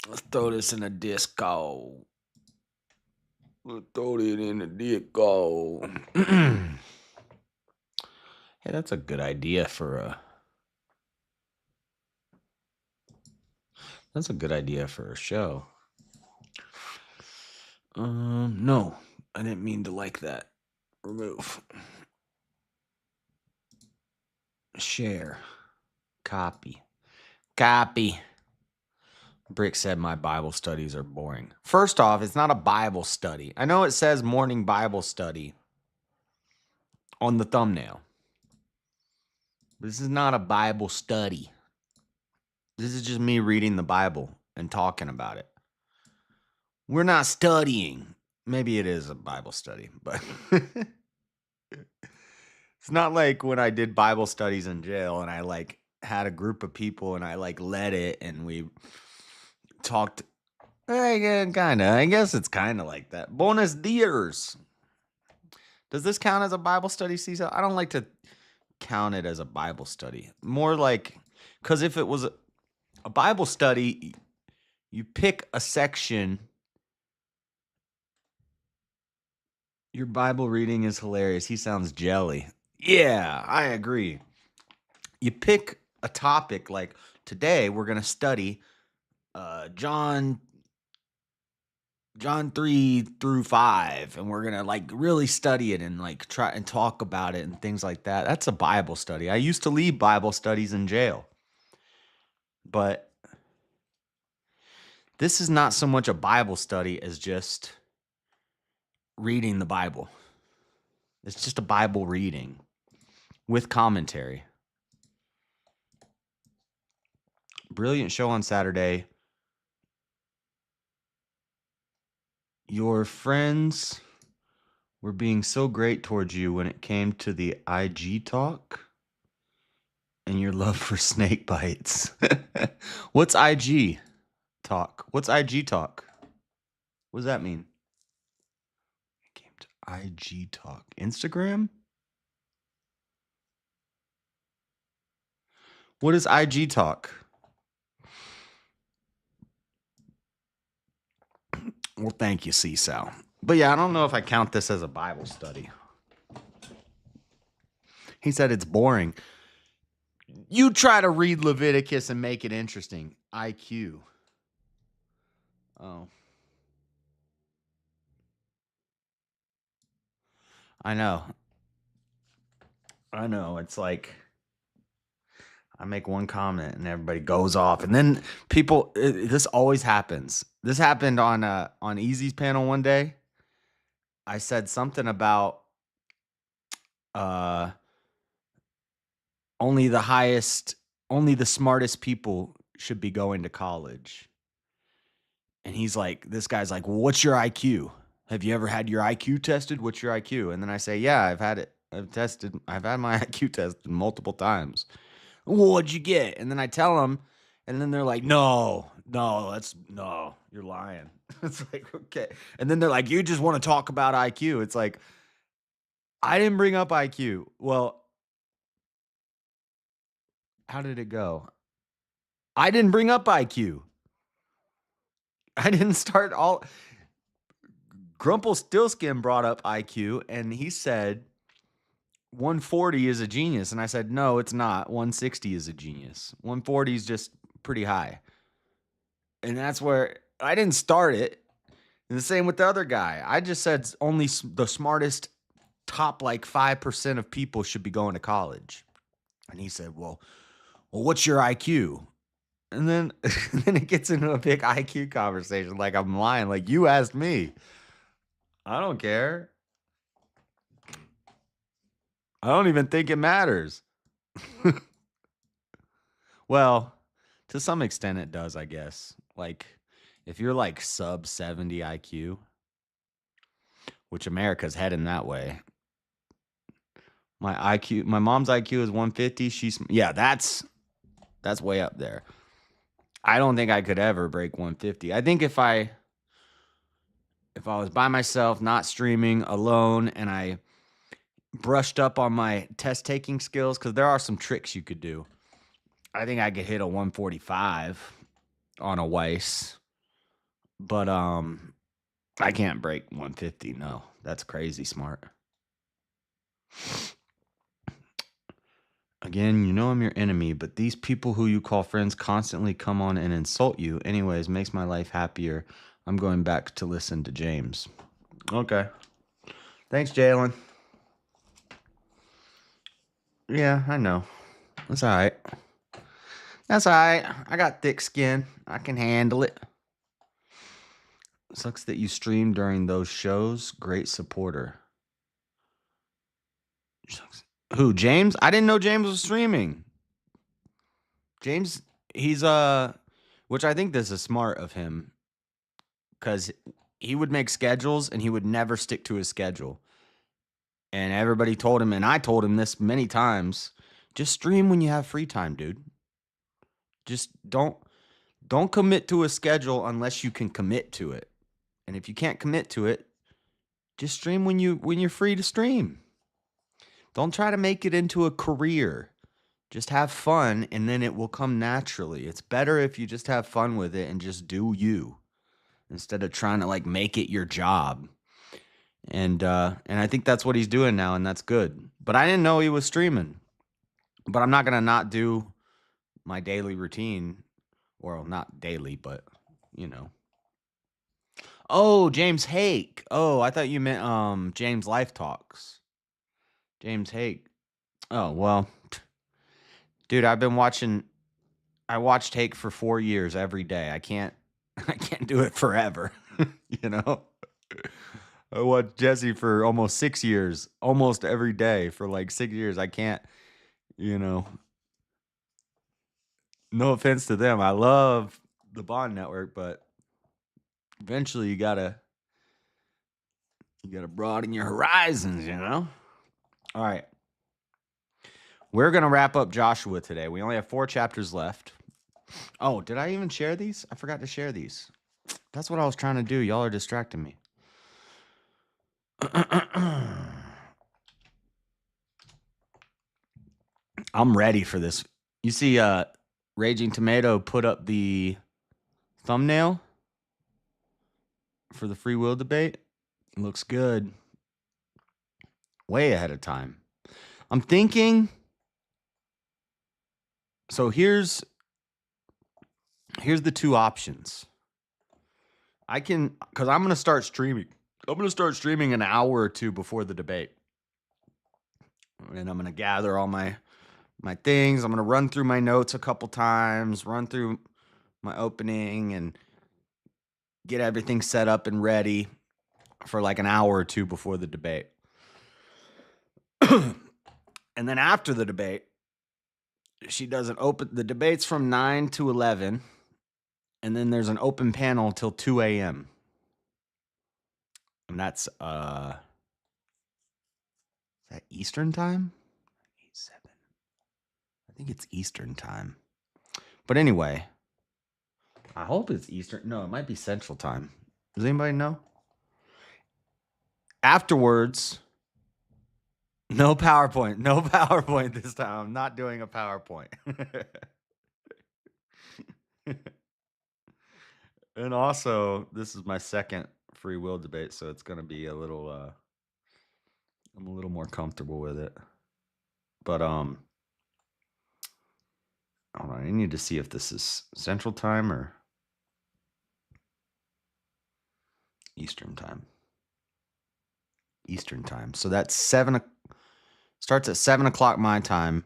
Let's throw this in a disco. Let's throw it in a disco. Hey, that's a good idea for a. That's a good idea for a show. No, I didn't mean to like that. Remove. Share. Copy. Copy. Brick said my Bible studies are boring. First off, it's not a Bible study. I know it says morning Bible study on the thumbnail. This is not a Bible study. This is just me reading the Bible and talking about it. We're not studying. Maybe it is a Bible study, but it's not like when I did Bible studies in jail and I like had a group of people and I like led it and we talked. Kind of. I guess it's kind of like that. Bonus dias. Does this count as a Bible study, Cecil? I don't like to count it as a Bible study. More like, because if it was a Bible study, you pick a section. Your Bible reading is hilarious. He sounds jelly. Yeah, I agree. You pick a topic like today we're going to study John 3 through 5 and we're going to like really study it and like try and talk about it and things like that. That's a Bible study. I used to lead Bible studies in jail. But this is not so much a Bible study as just reading the Bible. It's just a Bible reading with commentary. Brilliant show on Saturday. Your friends were being so great towards you when it came to the IG talk and your love for snake bites. What's IG talk? What's IG talk? What does that mean? It came to IG talk. Instagram? What is IG talk? Well, thank you, C-Sal. But yeah, I don't know if I count this as a Bible study. He said it's boring. You try to read Leviticus and make it interesting. IQ. Oh. I know. It's like I make one comment and everybody goes off, and then people. This always happens. This happened on Easy's panel one day. I said something about uh only the smartest people should be going to college. And this guy's like, well, what's your IQ? Have you ever had your IQ tested? What's your IQ? And then I say, yeah, I've had it. I've had my IQ tested multiple times. Well, what'd you get? And then I tell them, and then they're like, no, you're lying. It's like, okay. And then they're like, you just want to talk about IQ. It's like, I didn't bring up IQ. Well, how did it go? I didn't bring up IQ. I didn't start all. Grumple-Stillskin brought up IQ, and he said 140 is a genius. And I said, no, it's not. 160 is a genius. 140 is just pretty high. And that's where I didn't start it. And the same with the other guy. I just said only the smartest top like 5% of people should be going to college. And he said, well, what's your IQ? And then, then it gets into a big IQ conversation. Like I'm lying. Like you asked me. I don't care. I don't even think it matters. Well, to some extent it does, I guess. Like if you're like sub 70 IQ, which America's heading that way. My mom's IQ is 150. That's way up there. I don't think I could ever break 150. I think if I was by myself, not streaming, alone, and I brushed up on my test taking skills, because there are some tricks you could do. I think I could hit a 145 on a Weiss. But I can't break 150. No, that's crazy smart. Again, you know I'm your enemy, but these people who you call friends constantly come on and insult you. Anyways, makes my life happier. I'm going back to listen to James. Okay. Thanks, Jalen. Yeah, I know. That's all right. That's all right. I got thick skin. I can handle it. Sucks that you stream during those shows. Great supporter. Sucks. Who, James? I didn't know James was streaming. James, he's which I think this is smart of him because he would make schedules and he would never stick to his schedule. And everybody told him, and I told him this many times, just stream when you have free time, dude. Just don't commit to a schedule unless you can commit to it. And if you can't commit to it, just stream when you're free to stream. Don't try to make it into a career. Just have fun and then it will come naturally. It's better if you just have fun with it and just do you instead of trying to like make it your job. And I think that's what he's doing now, and that's good. But I didn't know he was streaming. But I'm not gonna not do my daily routine. Well, not daily, but you know. Oh, James Hake. Oh, I thought you meant James Life Talks. James Hake. Oh, well. Dude, I watched Hake for 4 years every day. I can't I can't do it forever. You know? I watched Jesse for almost 6 years, almost every day for like 6 years. I can't, you know. No offense to them. I love the Bond Network, but eventually you gotta broaden your horizons, you know? All right. We're gonna wrap up Joshua today. We only have 4 chapters left. Oh, did I even share these? I forgot to share these. That's what I was trying to do. Y'all are distracting me. I'm ready for this. You see, Raging Tomato put up the thumbnail for the free will debate. It looks good. Way ahead of time. I'm thinking. So here's the 2 options. Because I'm going to start streaming. I'm going to start streaming an hour or 2 before the debate. And I'm going to gather all my things. I'm going to run through my notes a couple times, run through my opening, and get everything set up and ready for like an hour or 2 before the debate. And then after the debate, she does the debate's from 9 to 11, and then there's an open panel till 2 a.m. And that's, is that Eastern time? 8-7. I think it's Eastern time. But anyway, I hope it's Eastern. No, it might be Central time. Does anybody know? Afterwards, no PowerPoint. No PowerPoint this time. I'm not doing a PowerPoint. And also, this is my second free will debate, so it's going to be a little I'm a little more comfortable with it. But hold on, I need to see if this is Central time or Eastern time. Eastern time. So that's starts at 7 o'clock my time.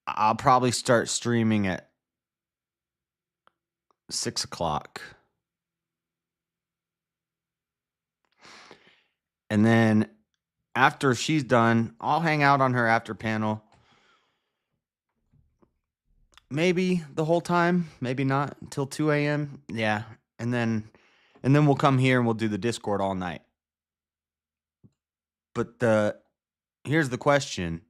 I'll probably start streaming at 6 o'clock. And then after she's done, I'll hang out on her after panel. Maybe the whole time, maybe not until 2 a.m. Yeah. And then we'll come here and we'll do the Discord all night. But here's the question.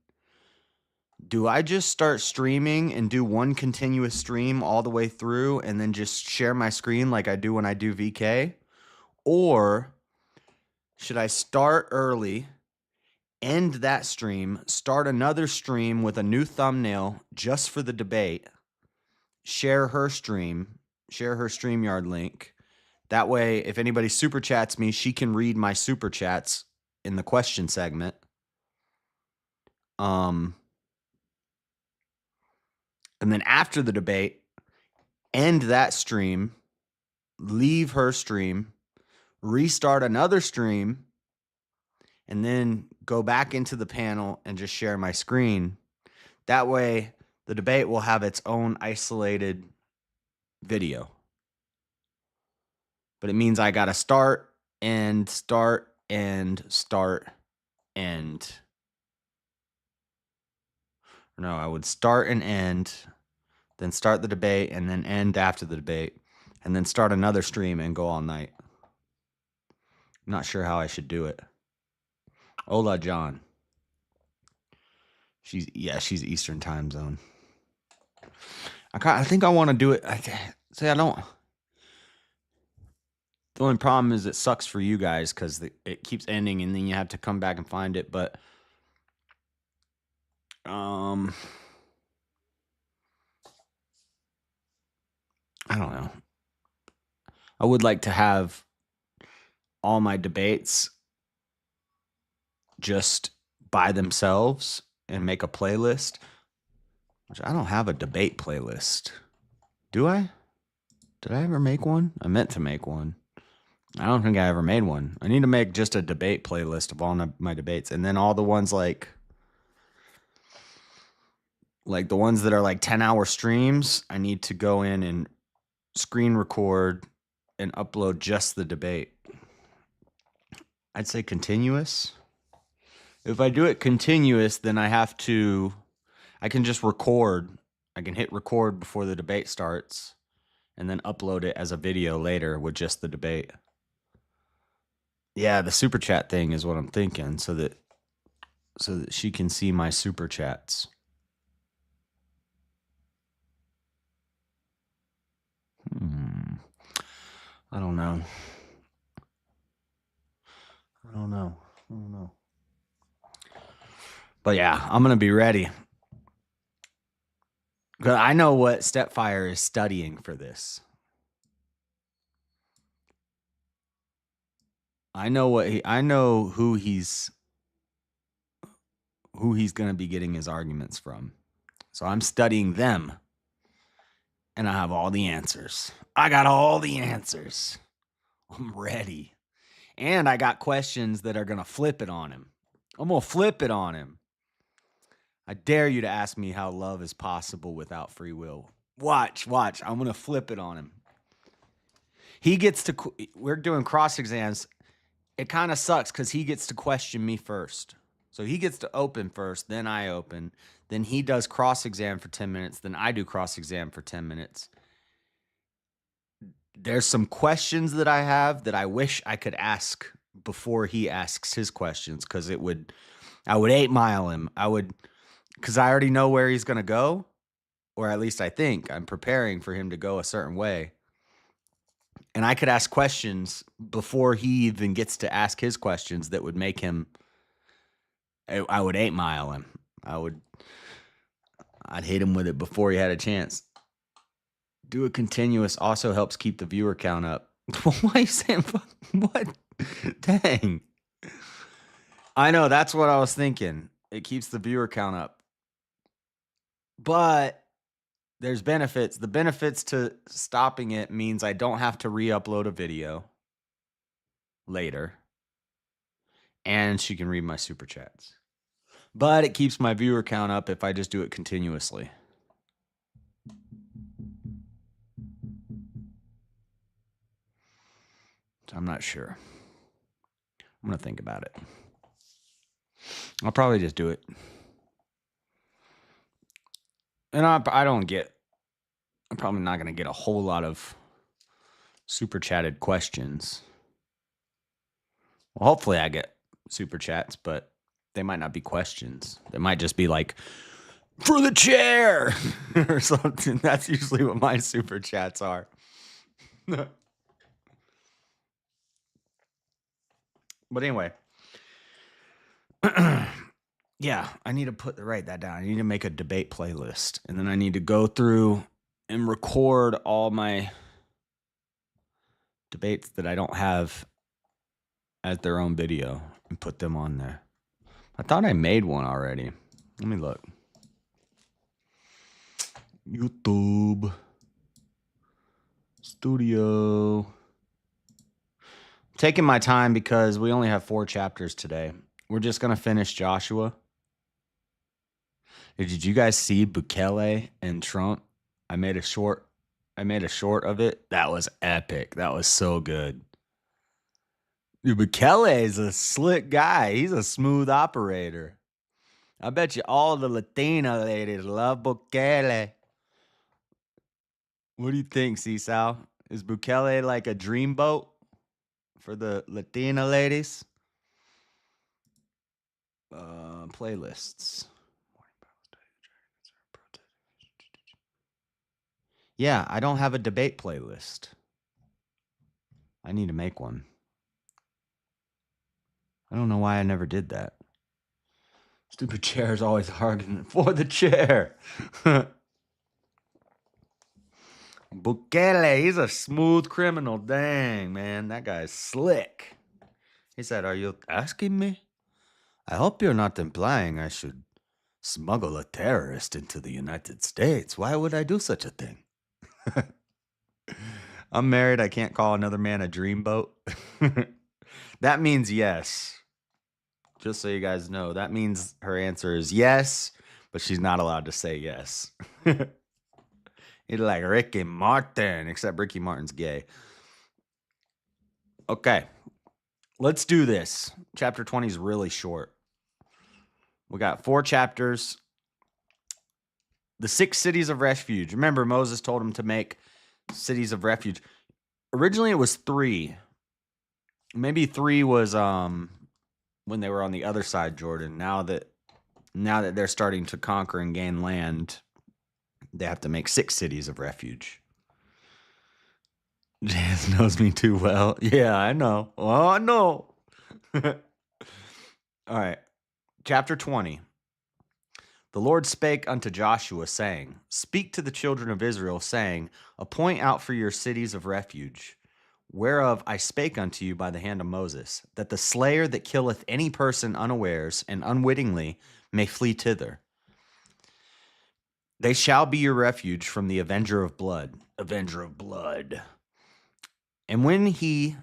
Do I just start streaming and do one continuous stream all the way through and then just share my screen like I do when I do VK? Or should I start early, end that stream, start another stream with a new thumbnail just for the debate, share her StreamYard link, That way, if anybody super chats me, she can read my super chats in the question segment. And then after the debate, end that stream, leave her stream, restart another stream, and then go back into the panel and just share my screen. That way, the debate will have its own isolated video. But it means I got to start, end, start, end, start, end. No, I would start and end, then start the debate, and then end after the debate, and then start another stream and go all night. I'm not sure how I should do it. Hola, John. She's Eastern time zone. I think I want to do it. I don't. The only problem is it sucks for you guys because it keeps ending and then you have to come back and find it. But I don't know. I would like to have all my debates just by themselves and make a playlist. Which I don't have a debate playlist. Do I? Did I ever make one? I meant to make one. I don't think I ever made one. I need to make just a debate playlist of all my debates. And then all the ones like the ones that are like 10-hour streams, I need to go in and screen record and upload just the debate. I'd say continuous. If I do it continuous, then I can just record. I can hit record before the debate starts and then upload it as a video later with just the debate. Yeah, the super chat thing is what I'm thinking so that she can see my super chats. I don't know. But yeah, I'm going to be ready. Because I know what Stepfire is studying for this. I know who he's going to be getting his arguments from. So I'm studying them. And I have all the answers. I got all the answers. I'm ready. And I got questions that are going to flip it on him. I'm going to flip it on him. I dare you to ask me how love is possible without free will. Watch. I'm going to flip it on him. We're doing cross exams. It kind of sucks because he gets to question me first. So he gets to open first, then I open. Then he does cross exam for 10 minutes. Then I do cross exam for 10 minutes. There's some questions that I have that I wish I could ask before he asks his questions because I would 8-mile him. Because I already know where he's going to go, or at least I think I'm preparing for him to go a certain way. And I could ask questions before he even gets to ask his questions that would make him, I would 8-mile him. I'd hit him with it before he had a chance. Do a continuous also helps keep the viewer count up. Why are you saying what? Dang. I know, that's what I was thinking. It keeps the viewer count up. But there's benefits. The benefits to stopping it means I don't have to re-upload a video later. And she can read my super chats. But it keeps my viewer count up if I just do it continuously. So I'm not sure. I'm going to think about it. I'll probably just do it. And I'm probably not going to get a whole lot of super chatted questions. Well, hopefully I get super chats, but they might not be questions. They might just be like, for the chair or something. That's usually what my super chats are. But anyway, yeah, I need to write that down. I need to make a debate playlist, and then I need to go through and record all my debates that I don't have as their own video and put them on there. I thought I made one already. Let me look. YouTube Studio. Taking my time because we only have 4 chapters today. We're just going to finish Joshua. Did you guys see Bukele and Trump? I made a short of it. That was epic. That was so good. Dude, Bukele is a slick guy. He's a smooth operator. I bet you all the Latina ladies love Bukele. What do you think, Seesaw? Is Bukele like a dreamboat for the Latina ladies? Playlists. Yeah, I don't have a debate playlist. I need to make one. I don't know why I never did that. Stupid chair is always arguing for the chair. Bukele, he's a smooth criminal. Dang, man, that guy's slick. He said, "Are you asking me? I hope you're not implying I should smuggle a terrorist into the United States. Why would I do such a thing?" I'm married. I can't call another man a dreamboat. That means yes. Just so you guys know, that means her answer is yes, but she's not allowed to say yes. It's like Ricky Martin, except Ricky Martin's gay. Okay, let's do this. Chapter 20 is really short. We got 4 chapters. The 6 cities of refuge. Remember, Moses told him to make cities of refuge. Originally, it was 3. Maybe 3 was when they were on the other side, Jordan. Now that they're starting to conquer and gain land, they have to make 6 cities of refuge. Jazz knows me too well. Yeah, I know. Oh, I know. All right. Chapter 20. The Lord spake unto Joshua, saying, Speak to the children of Israel, saying, Appoint out for your cities of refuge, whereof I spake unto you by the hand of Moses, that the slayer that killeth any person unawares and unwittingly may flee thither. They shall be your refuge from the avenger of blood. Avenger of blood. And when he,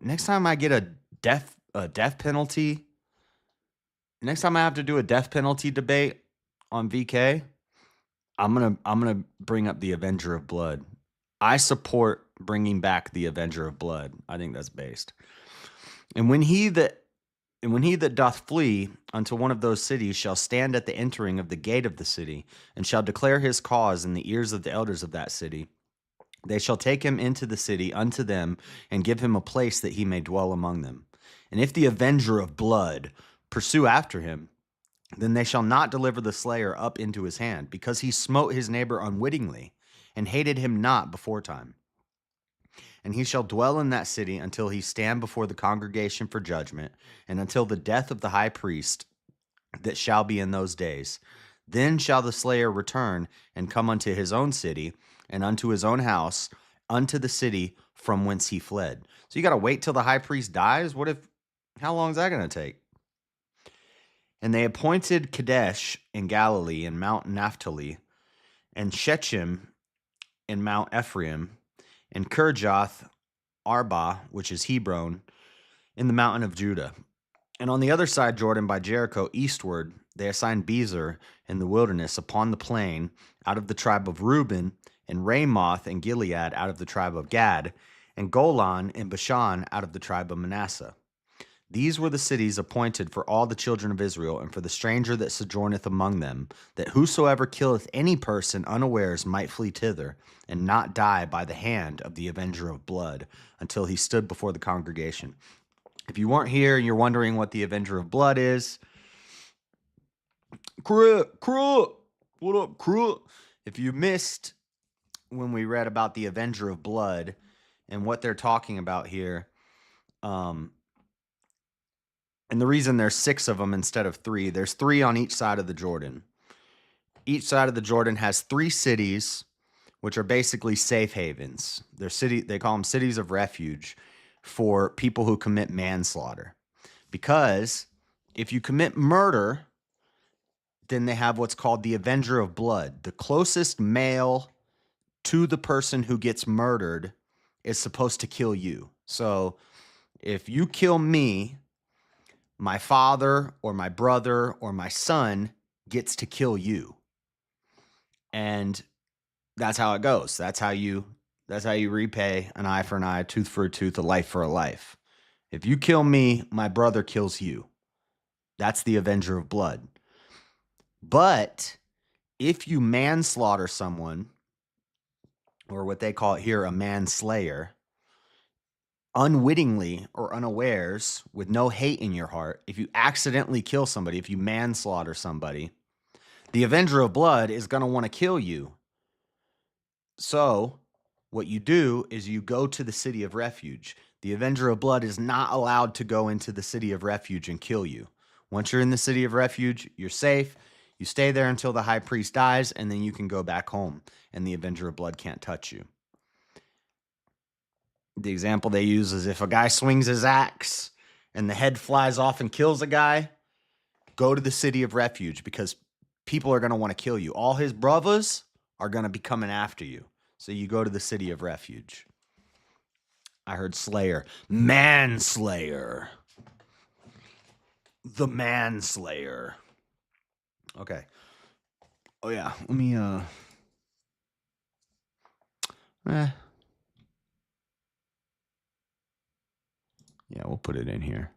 next time I get a death penalty, next time I have to do a death penalty debate on VK, I'm gonna bring up the Avenger of Blood. I support bringing back the Avenger of Blood. I think that's based. And when he that doth flee unto one of those cities shall stand at the entering of the gate of the city, and shall declare his cause in the ears of the elders of that city, they shall take him into the city unto them, and give him a place that he may dwell among them. And if the Avenger of Blood pursue after him, then they shall not deliver the slayer up into his hand, because he smote his neighbor unwittingly, and hated him not beforetime. And he shall dwell in that city until he stand before the congregation for judgment, and until the death of the high priest that shall be in those days. Then shall the slayer return and come unto his own city, and unto his own house, unto the city from whence he fled. So you got to wait till the high priest dies? How long is that going to take? And they appointed Kadesh in Galilee and Mount Naphtali, and Shechem in Mount Ephraim, and Kirjath Arba, which is Hebron, in the mountain of Judah. And on the other side Jordan by Jericho eastward, they assigned Bezer in the wilderness upon the plain out of the tribe of Reuben, and Ramoth and Gilead out of the tribe of Gad, and Golan and Bashan out of the tribe of Manasseh. These were the cities appointed for all the children of Israel, and for the stranger that sojourneth among them, that whosoever killeth any person unawares might flee thither, and not die by the hand of the Avenger of Blood, until he stood before the congregation. If you weren't here and you're wondering what the Avenger of Blood is, what up, crew? If you missed when we read about the Avenger of Blood and what they're talking about here, and the reason there's 6 of them instead of 3, there's 3 on each side of the Jordan. Each side of the Jordan has 3 cities which are basically safe havens. They call them cities of refuge for people who commit manslaughter. Because if you commit murder, then they have what's called the Avenger of Blood. The closest male to the person who gets murdered is supposed to kill you. So if you kill me, my father or my brother or my son gets to kill you. And that's how it goes. That's how you repay an eye for an eye, a tooth for a tooth, a life for a life. If you kill me, my brother kills you. That's the Avenger of Blood. But if you manslaughter someone, or what they call it here, a manslayer, unwittingly or unawares, with no hate in your heart, if you accidentally kill somebody, if you manslaughter somebody, the Avenger of Blood is going to want to kill you. So what you do is you go to the city of refuge. The Avenger of Blood is not allowed to go into the city of refuge and kill you. Once you're in the city of refuge, you're safe. You stay there until the high priest dies, and then you can go back home, and the Avenger of Blood can't touch you. The example they use is if a guy swings his axe and the head flies off and kills a guy, go to the city of refuge because people are going to want to kill you. All his brothers are going to be coming after you. So you go to the city of refuge. I heard Slayer. Manslayer. The Manslayer. Okay. Oh, yeah. Let me, yeah, we'll put it in here.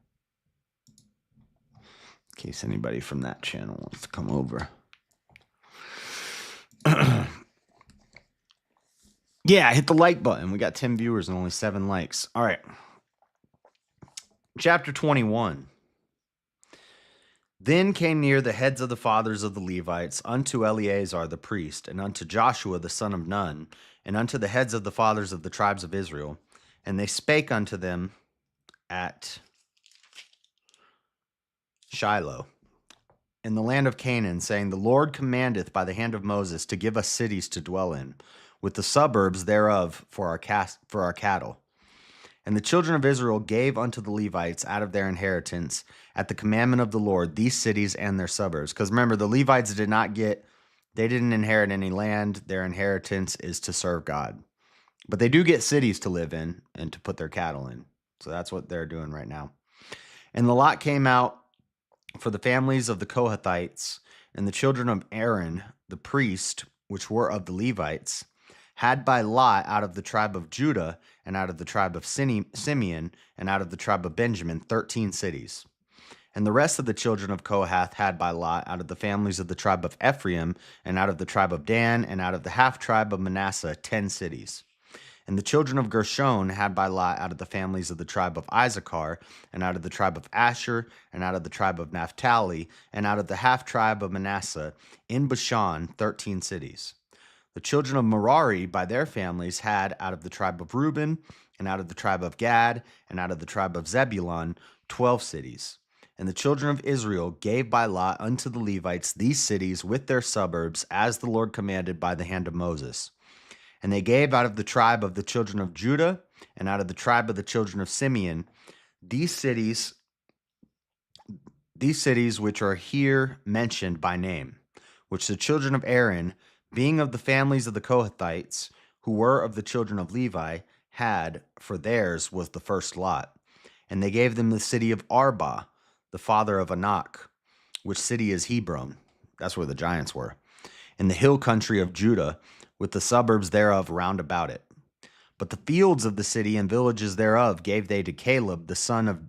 In case anybody from that channel wants to come over. Yeah, hit the like button. We got 10 viewers and only 7 likes. All right. Chapter 21. Then came near the heads of the fathers of the Levites unto Eleazar the priest, and unto Joshua the son of Nun, and unto the heads of the fathers of the tribes of Israel. And they spake unto them at Shiloh, in the land of Canaan, saying, The Lord commandeth by the hand of Moses to give us cities to dwell in, with the suburbs thereof for our cattle. And the children of Israel gave unto the Levites out of their inheritance at the commandment of the Lord these cities and their suburbs. Because remember, the Levites they didn't inherit any land. Their inheritance is to serve God. But they do get cities to live in and to put their cattle in. So that's what they're doing right now. And the lot came out for the families of the Kohathites, and the children of Aaron, the priest, which were of the Levites, had by lot out of the tribe of Judah, and out of the tribe of Simeon, and out of the tribe of Benjamin, 13 cities. And the rest of the children of Kohath had by lot out of the families of the tribe of Ephraim, and out of the tribe of Dan, and out of the half tribe of Manasseh, 10 cities. And the children of Gershon had by lot out of the families of the tribe of Issachar, and out of the tribe of Asher, and out of the tribe of Naphtali, and out of the half tribe of Manasseh, in Bashan, 13 cities. The children of Merari by their families had out of the tribe of Reuben, and out of the tribe of Gad, and out of the tribe of Zebulun, 12 cities. And the children of Israel gave by lot unto the Levites these cities with their suburbs, as the Lord commanded by the hand of Moses. And they gave out of the tribe of the children of Judah, and out of the tribe of the children of Simeon, these cities which are here mentioned by name, which the children of Aaron, being of the families of the Kohathites, who were of the children of Levi, had, for theirs was the first lot. And they gave them the city of Arba, the father of Anak, which city is Hebron. That's where the giants were. In the hill country of Judah, with the suburbs thereof round about it. But the fields of the city and villages thereof gave they to Caleb, the son of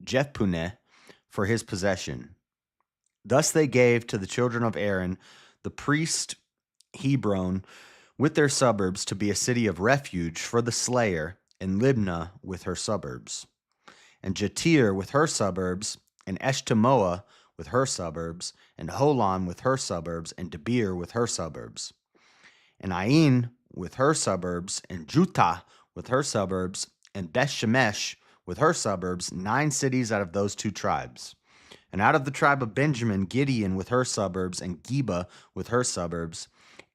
Jephunneh, for his possession. Thus they gave to the children of Aaron, the priest, Hebron, with their suburbs, to be a city of refuge for the slayer, and Libnah with her suburbs, and Jatir with her suburbs, and Eshtemoa with her suburbs, and Holon with her suburbs, and Debir with her suburbs, and Ain with her suburbs, and Jutah with her suburbs, and Beth-Shemesh with her suburbs, 9 cities out of those 2 tribes. And out of the tribe of Benjamin, Gideon with her suburbs, and Geba with her suburbs,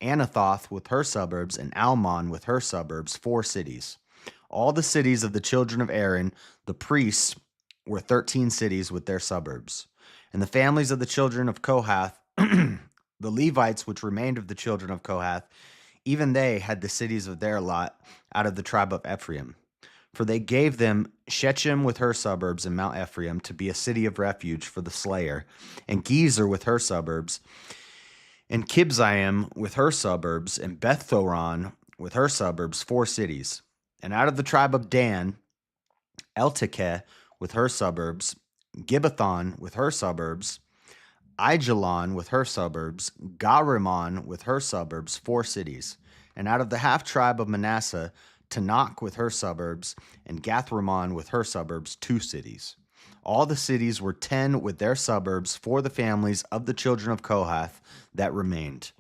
Anathoth with her suburbs, and Almon with her suburbs, 4 cities. All the cities of the children of Aaron, the priests, were 13 cities with their suburbs. And the families of the children of Kohath, the Levites which remained of the children of Kohath, even they had the cities of their lot out of the tribe of Ephraim. For they gave them Shechem with her suburbs and Mount Ephraim to be a city of refuge for the slayer, and Gezer with her suburbs, and Kibzaim with her suburbs, and Beth-thoron with her suburbs, 4 cities. And out of the tribe of Dan, Eltekeh with her suburbs, Gibbethon with her suburbs, Aijalon with her suburbs, Garimon with her suburbs, 4 cities. And out of the half tribe of Manasseh, Tanakh with her suburbs, and Gathrimmon with her suburbs, 2 cities. All the cities were 10 with their suburbs for the families of the children of Kohath that remained.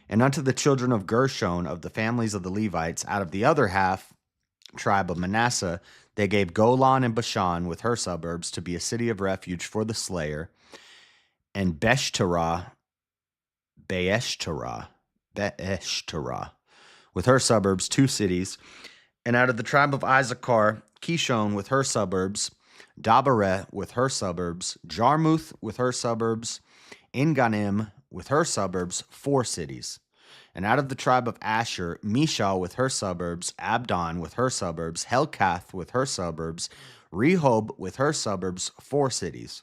And unto the children of Gershon of the families of the Levites, out of the other half tribe of Manasseh, they gave Golan and Bashan with her suburbs to be a city of refuge for the slayer, and Beeshterah with her suburbs, 2 cities. And out of the tribe of Issachar, Kishon with her suburbs, Dabareh with her suburbs, Jarmuth with her suburbs, Enganim with her suburbs, 4 cities. And out of the tribe of Asher, Mishal with her suburbs, Abdon with her suburbs, Helkath with her suburbs, Rehob with her suburbs, 4 cities.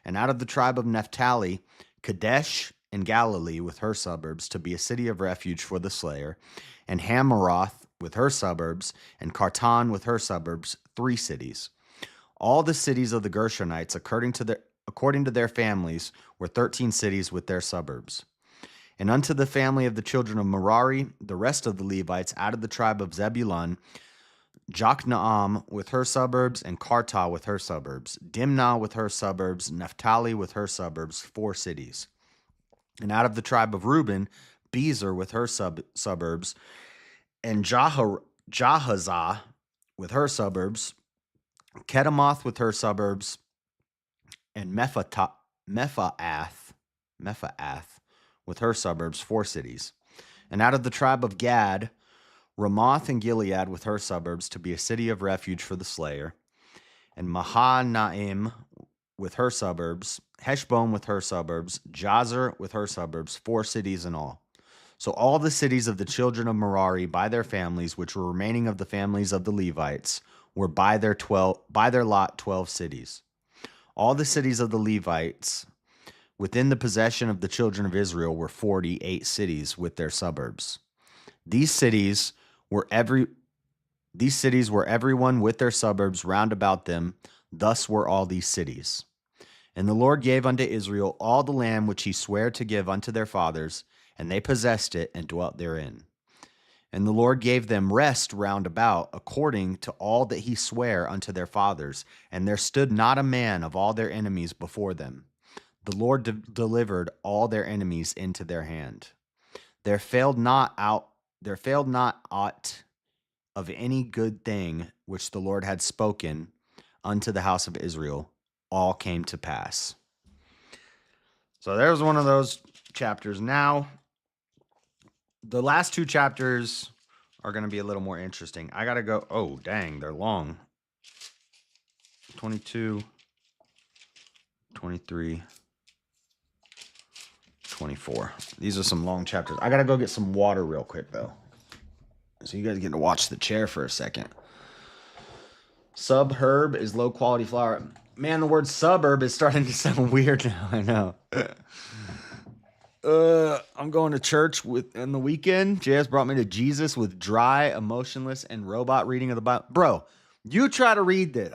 And out of the tribe of Naphtali, Kadesh and Galilee with her suburbs to be a city of refuge for the slayer, and Hamaroth with her suburbs, and Kartan with her suburbs, 3 cities. All the cities of the Gershonites, according to their families, were 13 cities with their suburbs. And unto the family of the children of Merari, the rest of the Levites, out of the tribe of Zebulun, Jokneam with her suburbs, and Kartah with her suburbs, Dimnah with her suburbs, Naphtali with her suburbs, 4 cities. And out of the tribe of Reuben, Bezer with her suburbs, and Jahazah with her suburbs, Kedemoth with her suburbs, and Mephaath with her suburbs, 4 cities. And out of the tribe of Gad, Ramoth and Gilead with her suburbs to be a city of refuge for the slayer, and Mahanaim with her suburbs, Heshbon with her suburbs, Jazer with her suburbs, 4 cities in all. So all the cities of the children of Merari by their families, which were remaining of the families of the Levites, were by their lot 12 cities. All the cities of the Levites within the possession of the children of Israel were 48 cities with their suburbs. These cities were everyone with their suburbs round about them. Thus were all these cities. And the Lord gave unto Israel all the land which he sware to give unto their fathers, and they possessed it and dwelt therein. And the Lord gave them rest round about, according to all that he sware unto their fathers, and there stood not a man of all their enemies before them. The Lord delivered all their enemies into their hand. There failed not aught of any good thing which the Lord had spoken unto the house of Israel. All came to pass. So there's one of those chapters. Now, the last 2 chapters are going to be a little more interesting. I got to go. Oh, dang, they're long. 22, 23, 24. These are some long chapters. I got to go get some water real quick, though. So you guys get to watch the chair for a second. Subherb is low quality flour. Man, the word suburb is starting to sound weird now. I know. I'm going to church in the weekend. JS brought me to Jesus with dry, emotionless, and robot reading of the Bible. Bro, you try to read this.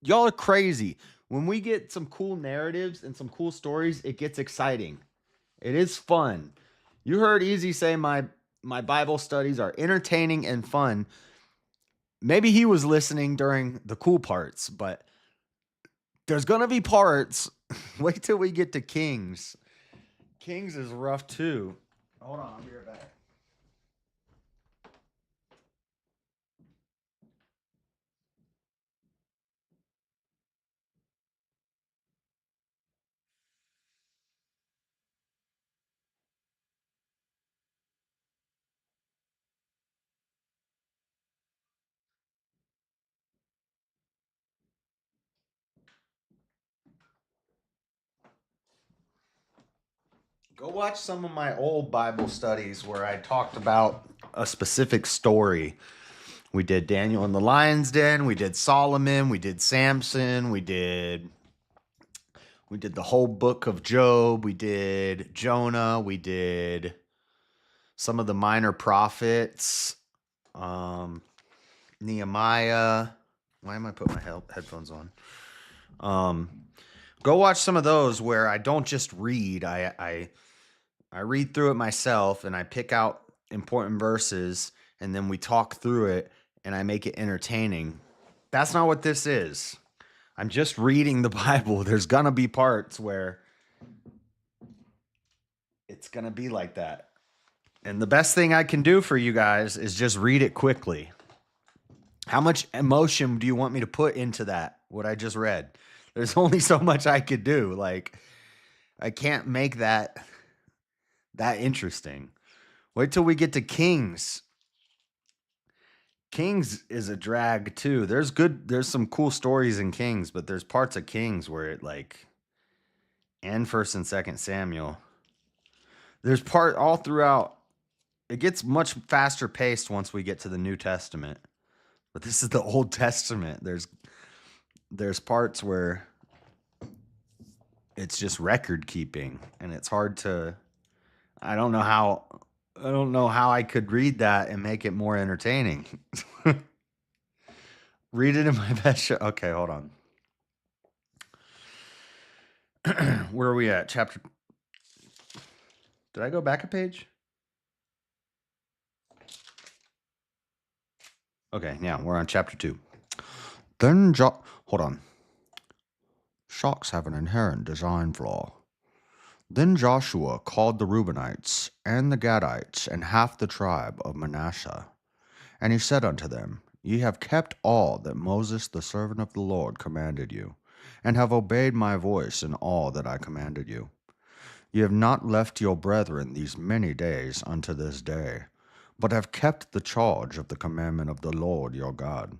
Y'all are crazy. When we get some cool narratives and some cool stories, it gets exciting. It is fun. You heard Easy say my Bible studies are entertaining and fun. Maybe he was listening during the cool parts, but there's going to be parts. Wait till we get to Kings. Kings is rough too. Hold on, I'll be right back. Go watch some of my old Bible studies where I talked about a specific story. We did Daniel in the lion's den, we did Solomon, we did Samson, we did the whole book of Job, we did Jonah, we did some of the minor prophets, um, Nehemiah. Why am I putting my headphones on? Go watch some of those where I don't just read. I read through it myself and I pick out important verses and then we talk through it and I make it entertaining. That's not what this is. I'm just reading the Bible. There's gonna be parts where it's gonna be like that. And the best thing I can do for you guys is just read it quickly. How much emotion do you want me to put into that, what I just read? There's only so much I could do. Like, I can't make that interesting. Wait till we get to Kings. Kings is a drag too. There's some cool stories in Kings, but there's parts of Kings where it like, and First and Second Samuel. There's part all throughout. It gets much faster paced once we get to the New Testament. But this is the Old Testament. There's parts where it's just record keeping and it's hard to I don't know how I could read that and make it more entertaining. Read it in my best show. Okay, hold on. Where are we at? Chapter. Did I go back a page? Okay, yeah, we're on chapter 2. Hold on. Shocks have an inherent design flaw. Then Joshua called the Reubenites and the Gadites and half the tribe of Manasseh. And he said unto them, Ye have kept all that Moses the servant of the Lord commanded you, and have obeyed my voice in all that I commanded you. Ye have not left your brethren these many days unto this day, but have kept the charge of the commandment of the Lord your God.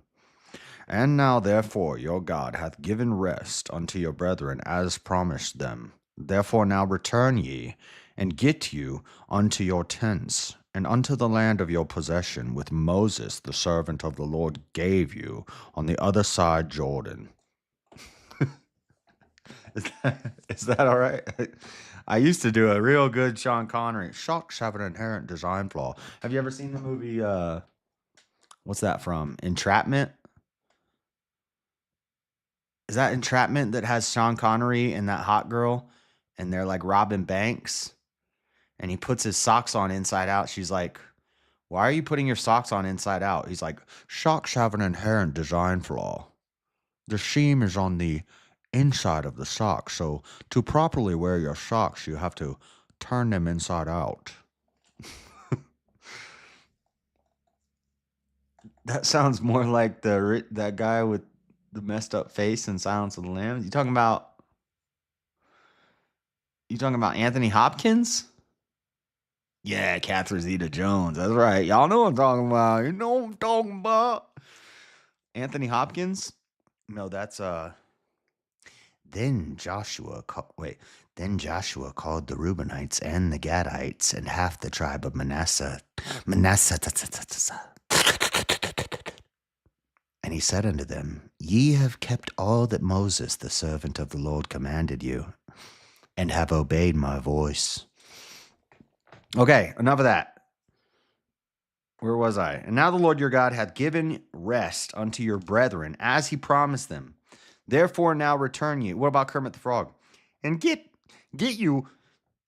And now therefore your God hath given rest unto your brethren as promised them. Therefore now return ye, and get you unto your tents, and unto the land of your possession, which Moses the servant of the Lord gave you on the other side Jordan. Is that all right? I used to do a real good Sean Connery. Shocks have an inherent design flaw. Have you ever seen the movie, what's that from? Entrapment? Is that Entrapment that has Sean Connery and that hot girl? And they're like robbing banks? And he puts his socks on inside out. She's like, why are you putting your socks on inside out? He's like, shocks have an inherent design flaw. The seam is on the inside of the sock, so to properly wear your socks, you have to turn them inside out. That sounds more like that guy with the messed up face in Silence of the Lambs. You talking about Anthony Hopkins? Yeah, Catherine Zeta-Jones. That's right. Y'all know what I'm talking about. You know what I'm talking about. Anthony Hopkins? No, that's Then Joshua called the Reubenites and the Gadites and half the tribe of Manasseh. And he said unto them, Ye have kept all that Moses the servant of the Lord commanded you, and have obeyed my voice. Okay, enough of that. Where was I? And now the Lord your God hath given rest unto your brethren, as he promised them. Therefore now return ye. What about Kermit the Frog? And get you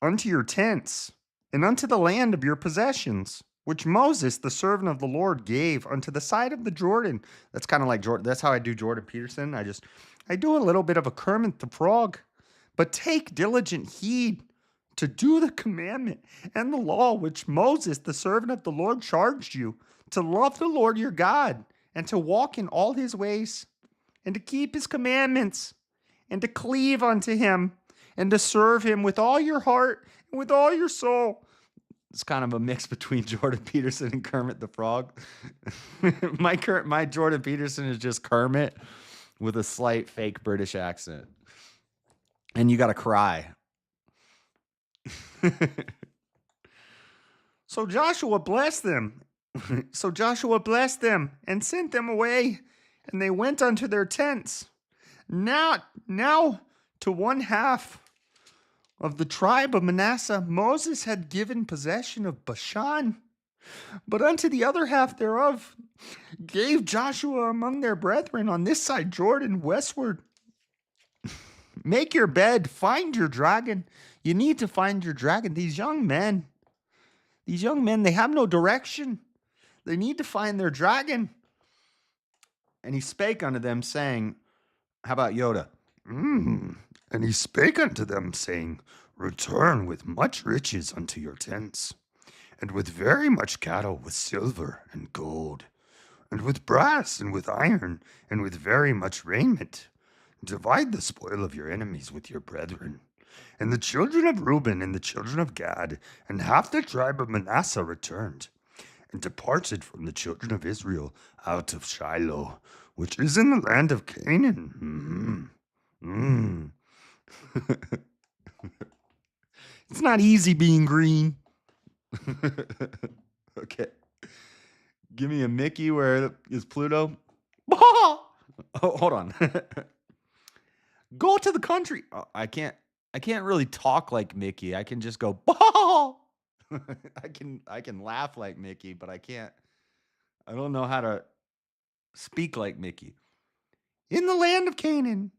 unto your tents, and unto the land of your possessions, which Moses, the servant of the Lord, gave unto the side of the Jordan. That's kind of like Jordan. That's how I do Jordan Peterson. I do a little bit of a Kermit the Frog. But take diligent heed to do the commandment and the law which Moses, the servant of the Lord, charged you, to love the Lord your God, and to walk in all his ways, and to keep his commandments, and to cleave unto him, and to serve him with all your heart and with all your soul. It's kind of a mix between Jordan Peterson and Kermit the Frog. My Jordan Peterson is just Kermit with a slight fake British accent. And you got to cry. So Joshua blessed them. So Joshua blessed them and sent them away, and they went unto their tents. Now to one half of the tribe of Manasseh Moses had given possession of Bashan, but unto the other half thereof gave Joshua among their brethren on this side Jordan westward. Make your bed, find your dragon. You need to find your dragon. These young men, they have no direction. They need to find their dragon. And he spake unto them, saying, how about Yoda? And he spake unto them, saying, return with much riches unto your tents, and with very much cattle, with silver and gold, and with brass and with iron, and with very much raiment. Divide the spoil of your enemies with your brethren. And the children of Reuben and the children of Gad and half the tribe of Manasseh returned, and departed from the children of Israel out of Shiloh, which is in the land of Canaan. It's not easy being green. Okay. Give me a Mickey. Where is Pluto? Oh, hold on. Go to the country. Oh, I can't really talk like Mickey. I can just go, bah! I can laugh like Mickey, but I don't know how to speak like Mickey. In the land of Canaan.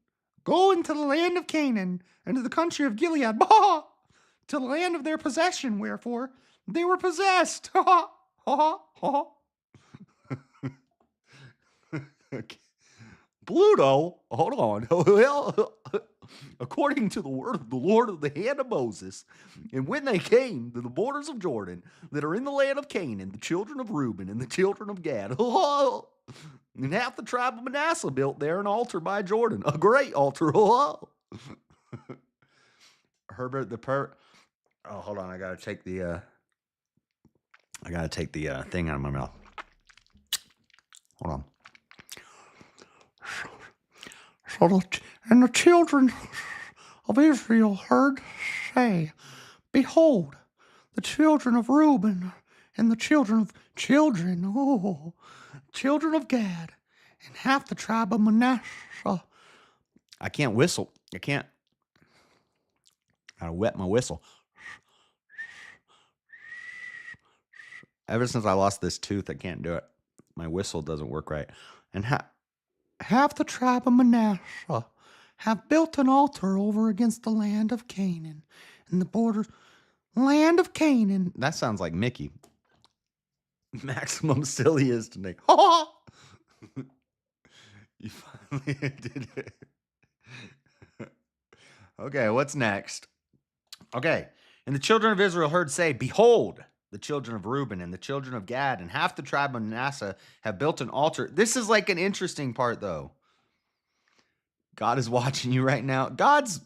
Go into the land of Canaan, and to the country of Gilead, bah! To the land of their possession, wherefore they were possessed. Ha ha ha. Okay. Pluto, hold on. Well, according to the word of the Lord of the hand of Moses, and when they came to the borders of Jordan that are in the land of Canaan, the children of Reuben and the children of Gad, and half the tribe of Manasseh built there an altar by Jordan, a great altar. Herbert the Oh, hold on. I gotta take the thing out of my mouth. Hold on. And the children of Israel heard say, behold, the children of Reuben and the children of Gad and half the tribe of Manasseh. I can't whistle. I gotta wet my whistle. Ever since I lost this tooth, I can't do it. My whistle doesn't work right. And half the tribe of Manasseh have built an altar over against the land of Canaan and the borders. Land of Canaan. That sounds like Mickey. Maximum silliest Nick. You finally did it. Okay, what's next? Okay. And the children of Israel heard say, behold, the children of Reuben and the children of Gad and half the tribe of Manasseh have built an altar. This is like an interesting part, though. God is watching you right now. God's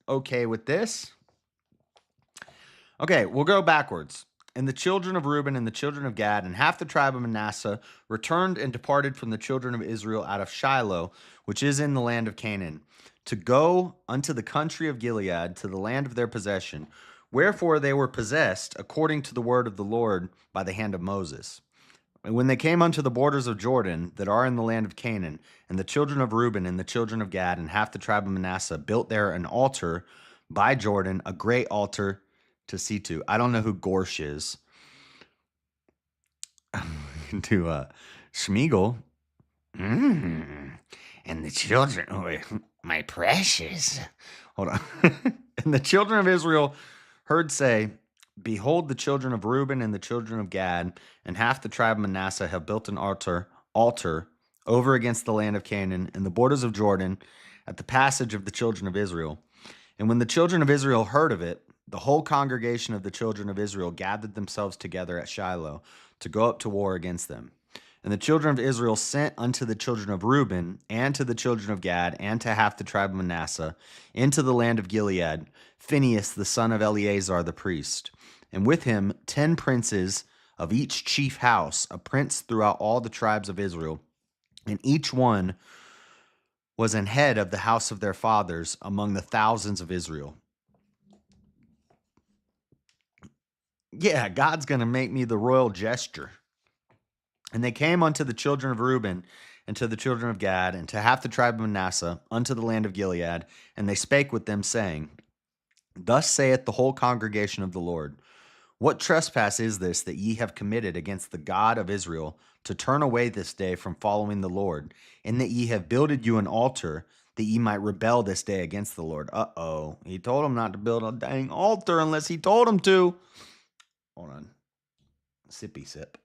okay with this. Okay, we'll go backwards. And the children of Reuben and the children of Gad and half the tribe of Manasseh returned and departed from the children of Israel out of Shiloh, which is in the land of Canaan, to go unto the country of Gilead, to the land of their possession. Wherefore they were possessed, according to the word of the Lord, by the hand of Moses. And when they came unto the borders of Jordan, that are in the land of Canaan, and the children of Reuben and the children of Gad and half the tribe of Manasseh built there an altar by Jordan, a great altar to see to. I don't know who Gorsh is. To Schmiegel. And the children, my precious. Hold on. And the children of Israel heard say, behold, the children of Reuben and the children of Gad and half the tribe of Manasseh have built an altar over against the land of Canaan in the borders of Jordan at the passage of the children of Israel. And when the children of Israel heard of it, the whole congregation of the children of Israel gathered themselves together at Shiloh to go up to war against them. And the children of Israel sent unto the children of Reuben and to the children of Gad and to half the tribe of Manasseh into the land of Gilead, Phinehas the son of Eleazar the priest, and with him 10 princes of each chief house, a prince throughout all the tribes of Israel, and each one was an head of the house of their fathers among the thousands of Israel. Yeah, God's going to make me the royal gesture. And they came unto the children of Reuben and to the children of Gad and to half the tribe of Manasseh unto the land of Gilead. And they spake with them, saying, Thus saith the whole congregation of the Lord, What trespass is this that ye have committed against the God of Israel, to turn away this day from following the Lord, and that ye have builded you an altar, that ye might rebel this day against the Lord? Uh-oh. He told them not to build a dang altar unless he told them to. Hold on. Sippy sip.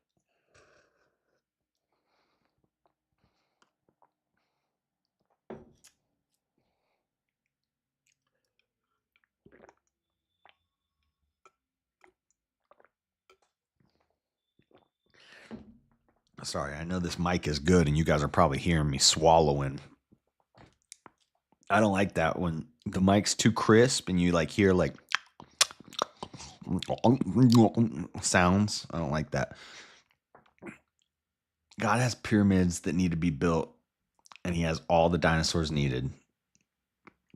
Sorry, I know this mic is good and you guys are probably hearing me swallowing. I don't like that when the mic's too crisp and you like hear like sounds. I don't like that. God has pyramids that need to be built and he has all the dinosaurs needed.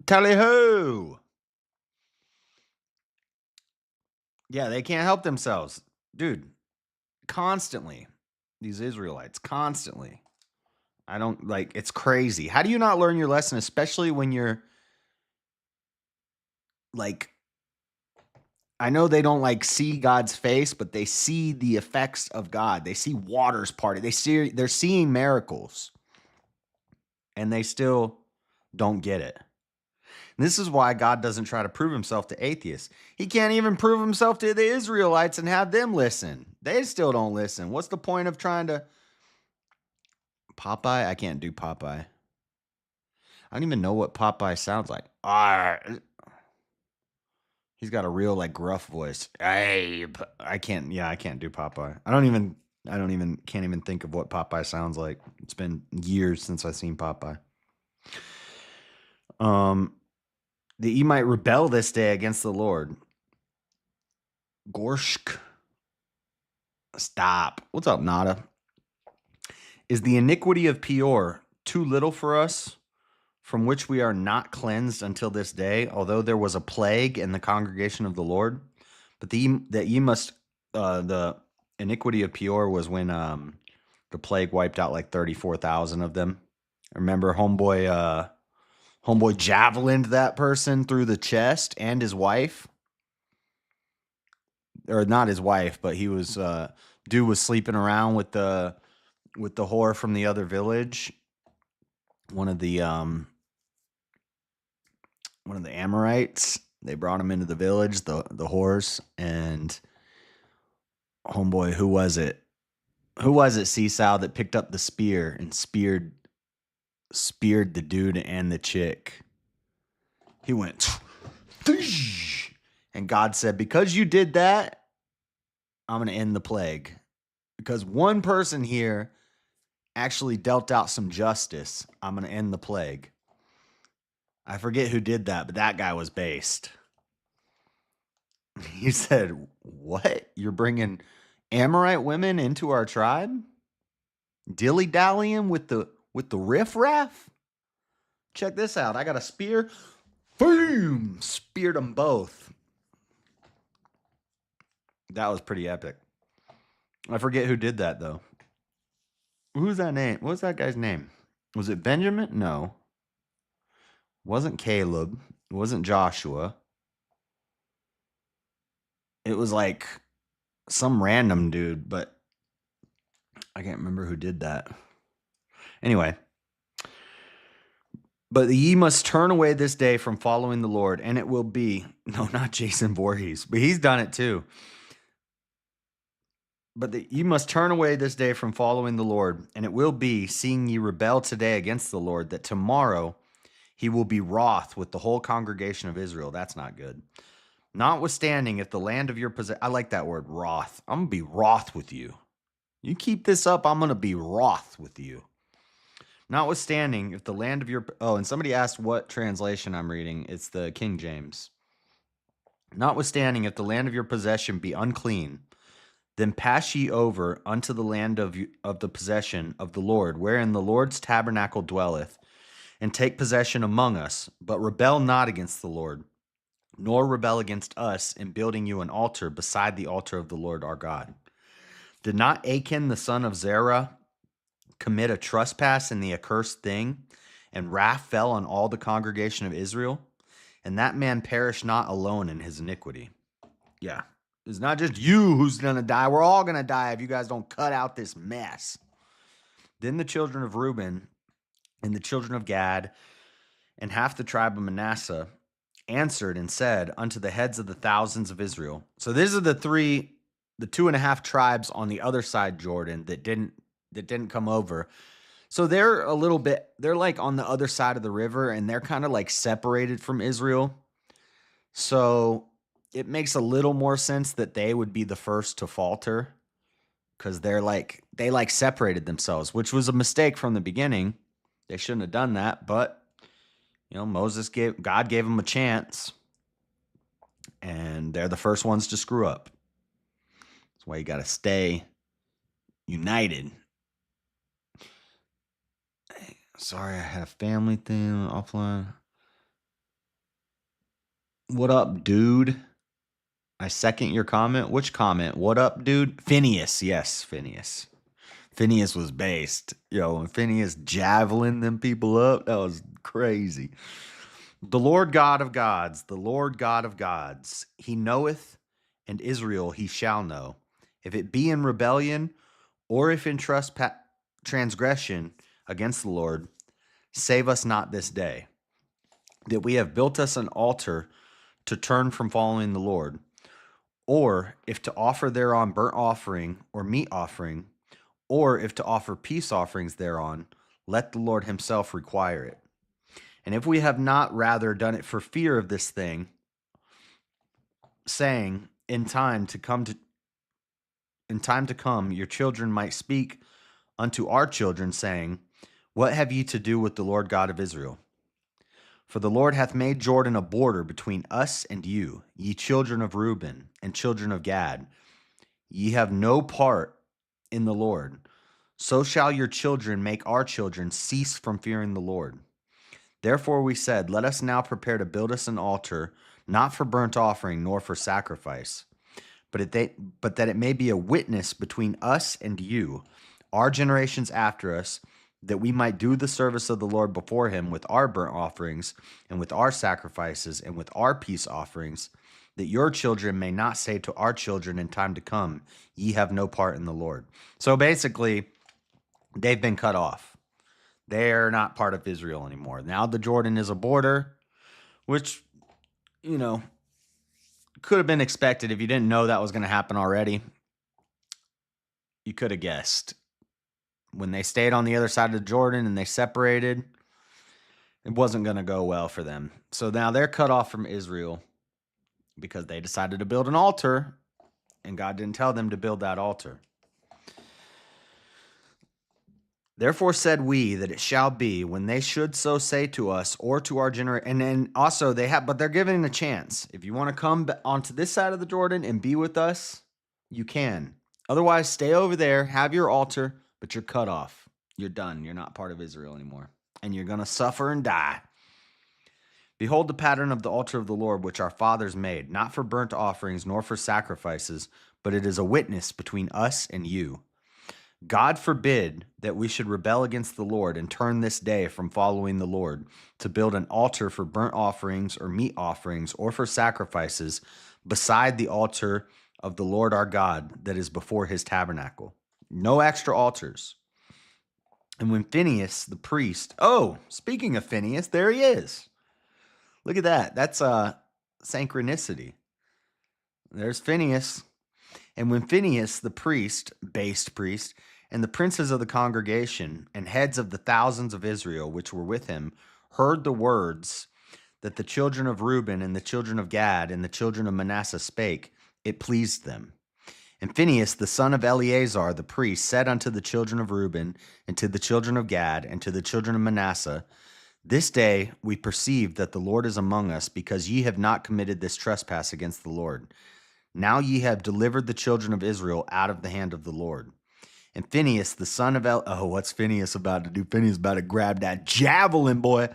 Tally ho! Yeah, they can't help themselves. Dude, constantly. These Israelites, constantly. I don't like, it's crazy. How do you not learn your lesson, especially when you're like, I know they don't like see God's face, but they see the effects of God. They see waters parted. They're seeing miracles, and they still don't get it. And this is why God doesn't try to prove himself to atheists. He can't even prove himself to the Israelites and have them listen. They still don't listen. What's the point of trying to Popeye? I can't do Popeye. I don't even know what Popeye sounds like. He's got a real like gruff voice. Hey, I can't do Popeye. Can't even think of what Popeye sounds like. It's been years since I've seen Popeye. That ye might rebel this day against the Lord. Gorshk. Stop. What's up, Nada? Is the iniquity of Peor too little for us, from which we are not cleansed until this day, although there was a plague in the congregation of the Lord? But that ye must, the iniquity of Peor was when the plague wiped out like 34,000 of them. Remember, homeboy javelined that person through the chest and his wife, or not his wife, but he was dude was sleeping around with the whore from the other village, one of the Amorites. They brought him into the village, the whores, and homeboy, who was it? Who was it, Seesaw, that picked up the spear and speared the dude and the chick? He went, and God said, because you did that, I'm going to end the plague. Because one person here actually dealt out some justice, I'm going to end the plague. I forget who did that, but that guy was based. He said, what? You're bringing Amorite women into our tribe? Dilly-dallying with the riffraff? Check this out. I got a spear. Boom! Speared them both. That was pretty epic. I forget who did that, though. Who's that name? What's that guy's name? Was it Benjamin? No. Wasn't Caleb. It wasn't Joshua. It was like some random dude, but I can't remember who did that. Anyway. But ye must turn away this day from following the Lord, and it will be, no, not Jason Voorhees, but he's done it too. But ye must turn away this day from following the Lord, and it will be, seeing ye rebel today against the Lord, that tomorrow he will be wroth with the whole congregation of Israel. That's not good. Notwithstanding, if the land of your possession, I like that word, wroth. I'm going to be wroth with you. You keep this up, I'm going to be wroth with you. Notwithstanding, if the land of your... Oh, and somebody asked what translation I'm reading. It's the King James. Notwithstanding, if the land of your possession be unclean, then pass ye over unto the land of the possession of the Lord, wherein the Lord's tabernacle dwelleth, and take possession among us, but rebel not against the Lord. nor rebel against us in building you an altar beside the altar of the Lord our God. Did not Achan the son of Zerah commit a trespass in the accursed thing, and wrath fell on all the congregation of Israel? And that man perished not alone in his iniquity. Yeah, it's not just you who's going to die. We're all going to die if you guys don't cut out this mess. Then the children of Reuben and the children of Gad and half the tribe of Manasseh answered and said unto the heads of the thousands of Israel. So these are the 2.5 tribes on the other side Jordan that didn't come over. So they're like on the other side of the river, and they're kind of like separated from Israel. So it makes a little more sense that they would be the first to falter, because they separated themselves, which was a mistake from the beginning. They shouldn't have done that, but God gave them a chance, and they're the first ones to screw up. That's why you got to stay united. Sorry, I had a family thing offline. What up, dude? I second your comment. Which comment? What up, dude? Phineas. Yes, Phineas. Phineas was based. When Phineas javelin them people up, that was crazy. The Lord God of gods, the Lord God of gods, he knoweth, and Israel he shall know. If it be in rebellion, or if in transgression against the Lord, save us not this day, that we have built us an altar to turn from following the Lord, or if to offer thereon burnt offering or meat offering, or if to offer peace offerings thereon, let the Lord himself require it. And if we have not rather done it for fear of this thing, saying, in time to come, your children might speak unto our children, saying, what have ye to do with the Lord God of Israel? For the Lord hath made Jordan a border between us and you, ye children of Reuben and children of Gad. Ye have no part in the Lord. So shall your children make our children cease from fearing the Lord. Therefore we said, let us now prepare to build us an altar, not for burnt offering, nor for sacrifice, but that it may be a witness between us and you, our generations after us, that we might do the service of the Lord before him with our burnt offerings and with our sacrifices and with our peace offerings, that your children may not say to our children in time to come, ye have no part in the Lord. So basically, they've been cut off. They're not part of Israel anymore. Now the Jordan is a border, which, could have been expected if you didn't know that was going to happen already. You could have guessed. When they stayed on the other side of the Jordan and they separated, it wasn't going to go well for them. So now they're cut off from Israel because they decided to build an altar, and God didn't tell them to build that altar. Therefore said we that it shall be when they should so say to us or to our generation. And then also but they're giving a chance. If you want to come onto this side of the Jordan and be with us, you can. Otherwise, stay over there, have your altar, but you're cut off. You're done. You're not part of Israel anymore. And you're going to suffer and die. Behold the pattern of the altar of the Lord, which our fathers made, not for burnt offerings nor for sacrifices, but it is a witness between us and you. God forbid that we should rebel against the Lord and turn this day from following the Lord to build an altar for burnt offerings or meat offerings or for sacrifices beside the altar of the Lord our God that is before his tabernacle. No extra altars. And when Phineas, the priest, speaking of Phineas, there he is. Look at that. That's synchronicity. There's Phineas. And when Phineas, the priest, and the princes of the congregation and heads of the thousands of Israel which were with him heard the words that the children of Reuben and the children of Gad and the children of Manasseh spake, it pleased them. And Phinehas, the son of Eleazar, the priest, said unto the children of Reuben and to the children of Gad and to the children of Manasseh, this day we perceive that the Lord is among us, because ye have not committed this trespass against the Lord. Now ye have delivered the children of Israel out of the hand of the Lord. And Phinehas, the son of what's Phinehas about to do? Phinehas about to grab that javelin, boy.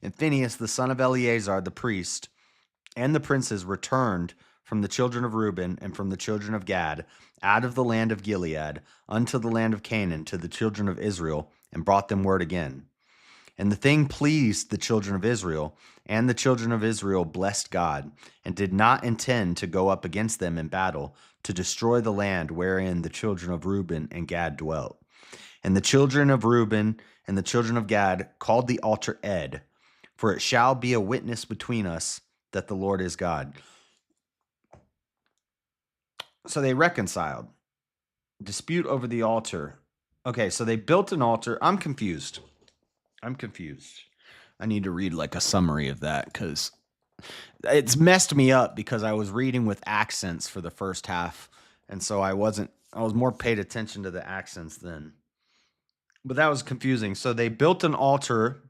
And Phinehas, the son of Eleazar, the priest, and the princes returned from the children of Reuben and from the children of Gad out of the land of Gilead unto the land of Canaan to the children of Israel, and brought them word again. And the thing pleased the children of Israel, and the children of Israel blessed God, and did not intend to go up against them in battle to destroy the land wherein the children of Reuben and Gad dwelt. And the children of Reuben and the children of Gad called the altar Ed, for it shall be a witness between us that the Lord is God. So they reconciled. Dispute over the altar. Okay, so they built an altar. I'm confused. I need to read like a summary of that because it's messed me up because I was reading with accents for the first half. And so I was more paid attention to the accents then. But that was confusing. So they built an altar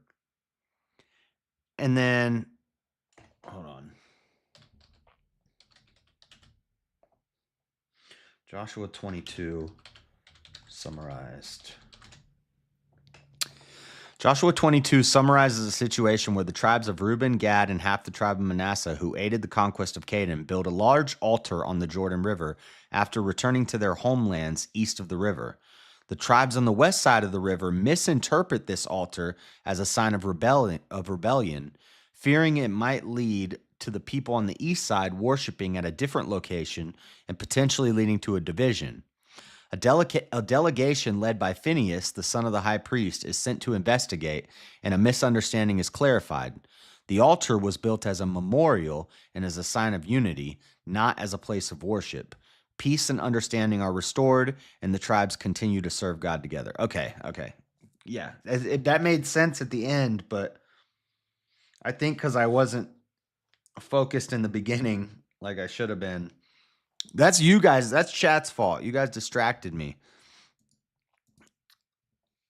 and then, hold on. Joshua 22 summarized. Joshua 22 summarizes a situation where the tribes of Reuben, Gad, and half the tribe of Manasseh, who aided the conquest of Canaan, built a large altar on the Jordan River after returning to their homelands east of the river. The tribes on the west side of the river misinterpret this altar as a sign of rebellion, fearing it might lead to the people on the east side worshiping at a different location and potentially leading to a division. A delegation led by Phinehas, the son of the high priest, is sent to investigate, and a misunderstanding is clarified. The altar was built as a memorial and as a sign of unity, not as a place of worship. Peace and understanding are restored, and the tribes continue to serve God together. Okay. Yeah, that made sense at the end, but I think because I wasn't focused in the beginning like I should have been. That's you guys. That's chat's fault. You guys distracted me.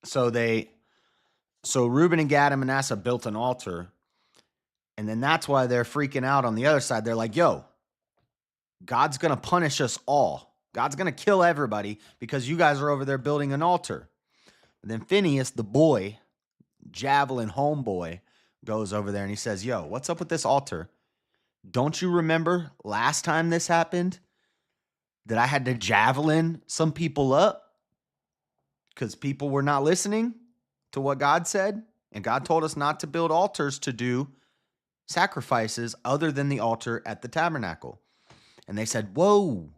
So Reuben and Gad and Manasseh built an altar, and then that's why they're freaking out on the other side. They're like, yo, God's going to punish us all. God's going to kill everybody because you guys are over there building an altar. And then Phinehas, the boy, javelin homeboy, goes over there and he says, yo, what's up with this altar? Don't you remember last time this happened that I had to javelin some people up because people were not listening to what God said? And God told us not to build altars to do sacrifices other than the altar at the tabernacle. And they said, whoa,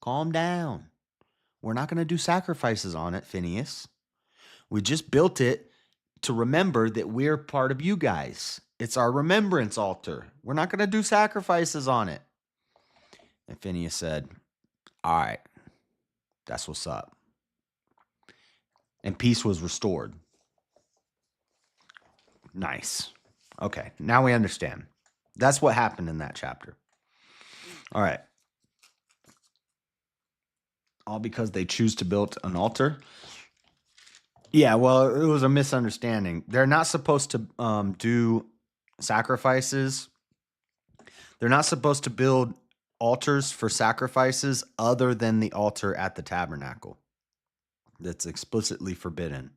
calm down. We're not going to do sacrifices on it, Phinehas. We just built it to remember that we're part of you guys. It's our remembrance altar. We're not going to do sacrifices on it. And Phinehas said, all right, that's what's up. And peace was restored. Nice. Okay, now we understand. That's what happened in that chapter. All right. All because they choose to build an altar? Yeah, well, it was a misunderstanding. They're not supposed to do sacrifices. They're not supposed to build altars for sacrifices other than the altar at the tabernacle. That's explicitly forbidden.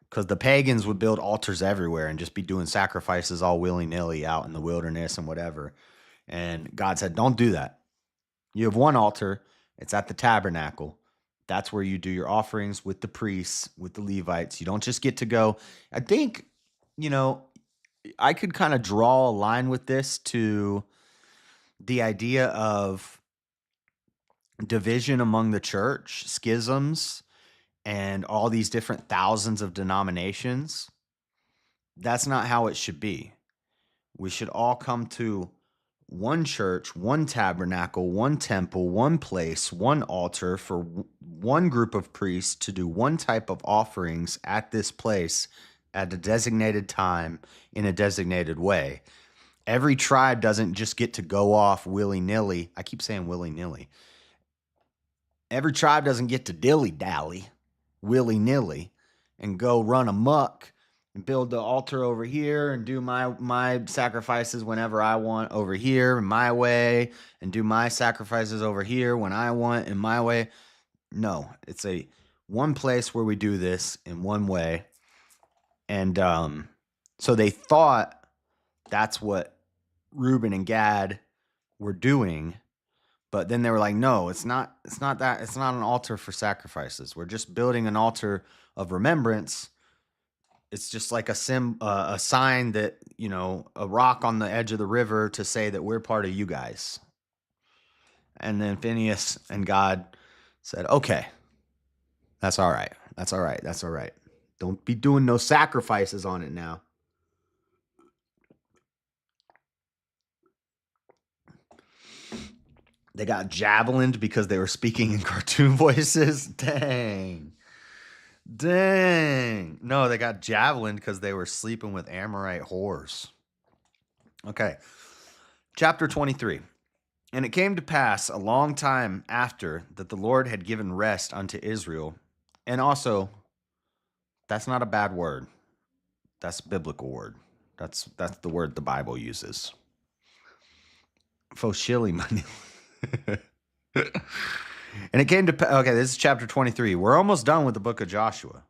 Because the pagans would build altars everywhere and just be doing sacrifices all willy-nilly out in the wilderness and whatever. And God said, don't do that. You have one altar. It's at the tabernacle. That's where you do your offerings with the priests, with the Levites. You don't just get to go. I think, I could kind of draw a line with this to the idea of division among the church, schisms, and all these different thousands of denominations. That's not how it should be. We should all come to one church, one tabernacle, one temple, one place, one altar for one group of priests to do one type of offerings at this place at a designated time in a designated way. Every tribe doesn't just get to go off willy-nilly. I keep saying willy-nilly. Every tribe doesn't get to dilly-dally willy-nilly and go run amok and build the altar over here and do my sacrifices whenever I want over here in my way and do my sacrifices over here when I want in my way. No, it's a one place where we do this in one way. And so they thought that's what Reuben and Gad were doing. But then they were like, no, it's not that. It's not an altar for sacrifices. We're just building an altar of remembrance. It's just like a sign that, a rock on the edge of the river to say that we're part of you guys. And then Phineas and God said, okay, that's all right. That's all right. That's all right. Don't be doing no sacrifices on it now. They got javelined because they were speaking in cartoon voices. Dang. No, they got javelined because they were sleeping with Amorite whores. Okay. Chapter 23. And it came to pass a long time after that the Lord had given rest unto Israel. And also, that's not a bad word. That's a biblical word. That's the word the Bible uses. Foshili money. And it came to okay, this is chapter 23. We're almost done with the book of Joshua.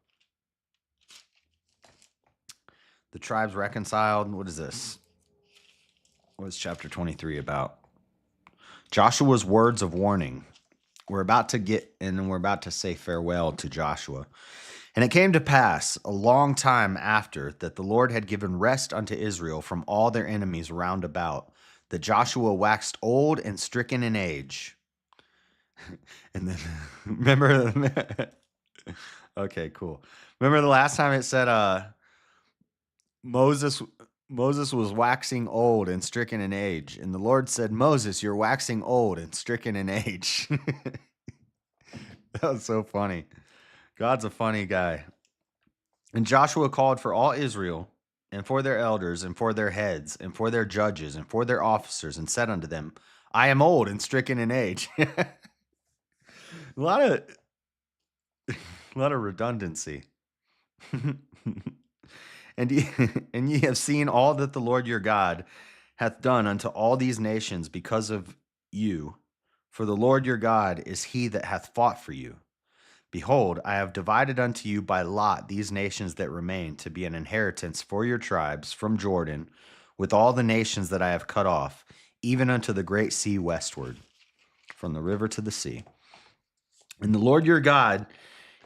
The tribes reconciled. What is this? What is chapter 23 about? Joshua's words of warning. We're about to say farewell to Joshua. And it came to pass a long time after that the Lord had given rest unto Israel from all their enemies round about, that Joshua waxed old and stricken in age. And then, remember, okay, cool. Remember the last time it said Moses was waxing old and stricken in age. And the Lord said, Moses, you're waxing old and stricken in age. That was so funny. God's a funny guy. And Joshua called for all Israel, and for their elders, and for their heads, and for their judges, and for their officers, and said unto them, I am old and stricken in age. a lot of redundancy. and ye have seen all that the Lord your God hath done unto all these nations because of you. For the Lord your God is he that hath fought for you. Behold, I have divided unto you by lot these nations that remain to be an inheritance for your tribes from Jordan, with all the nations that I have cut off, even unto the great sea westward, from the river to the sea. And the Lord your God,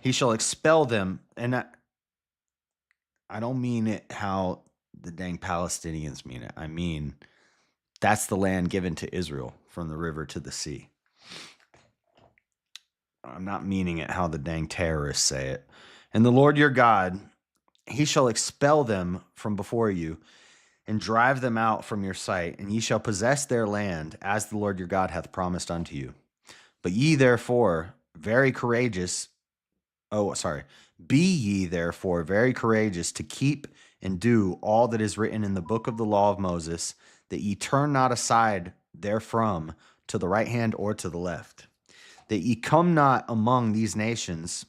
he shall expel them. And I don't mean it how the dang Palestinians mean it. I mean, that's the land given to Israel from the river to the sea. I'm not meaning it how the dang terrorists say it. And the Lord your God, he shall expel them from before you and drive them out from your sight, and ye shall possess their land as the Lord your God hath promised unto you. But ye therefore very courageous, be ye therefore very courageous to keep and do all that is written in the book of the law of Moses, that ye turn not aside therefrom to the right hand or to the left, that ye come not among these nations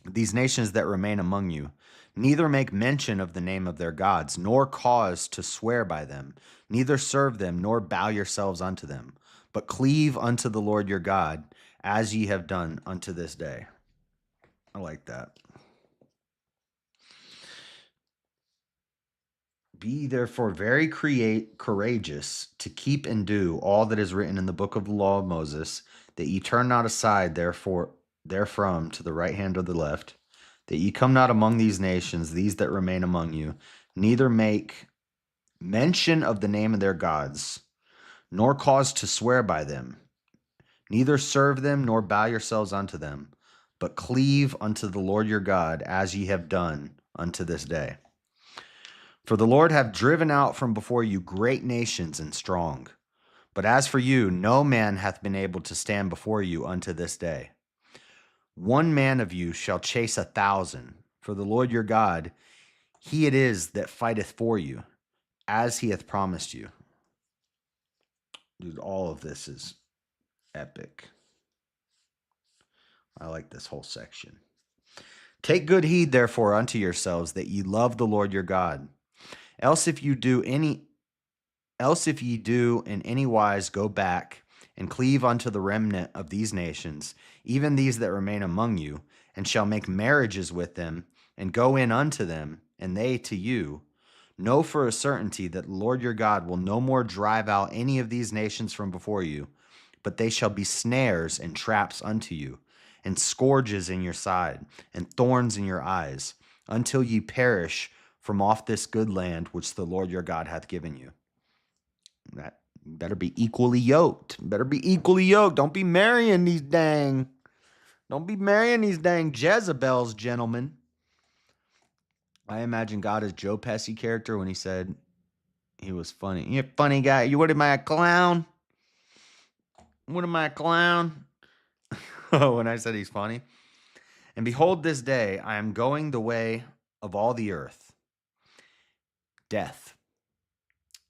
that remain among you, neither make mention of the name of their gods, nor cause to swear by them, neither serve them, nor bow yourselves unto them, but cleave unto the Lord your God, as ye have done unto this day. I like that. Be therefore very courageous to keep and do all that is written in the book of the law of Moses, that ye turn not aside therefrom to the right hand or the left, that ye come not among these nations, these that remain among you, neither make mention of the name of their gods, nor cause to swear by them, neither serve them, nor bow yourselves unto them, but cleave unto the Lord your God, as ye have done unto this day. For the Lord hath driven out from before you great nations and strong. But as for you, no man hath been able to stand before you unto this day. One man of you shall chase 1,000. For the Lord your God, he it is that fighteth for you, as he hath promised you. Dude, all of this is epic. I like this whole section. Take good heed, therefore, unto yourselves, that ye love the Lord your God. Else if ye do in any wise go back and cleave unto the remnant of these nations, even these that remain among you, and shall make marriages with them, and go in unto them, and they to you, Know for a certainty that the Lord your God will no more drive out any of these nations from before you, but they shall be snares and traps unto you, and scourges in your side, and thorns in your eyes, until ye perish from off this good land which the Lord your God hath given you. That better be equally yoked. Better be equally yoked. Don't be marrying these dang Jezebels, gentlemen. I imagine God as Joe Pesci character when he said he was funny. You're a funny guy. What am I, a clown? What am I, a clown? When I said he's funny. And behold, this day I am going the way of all the earth, death.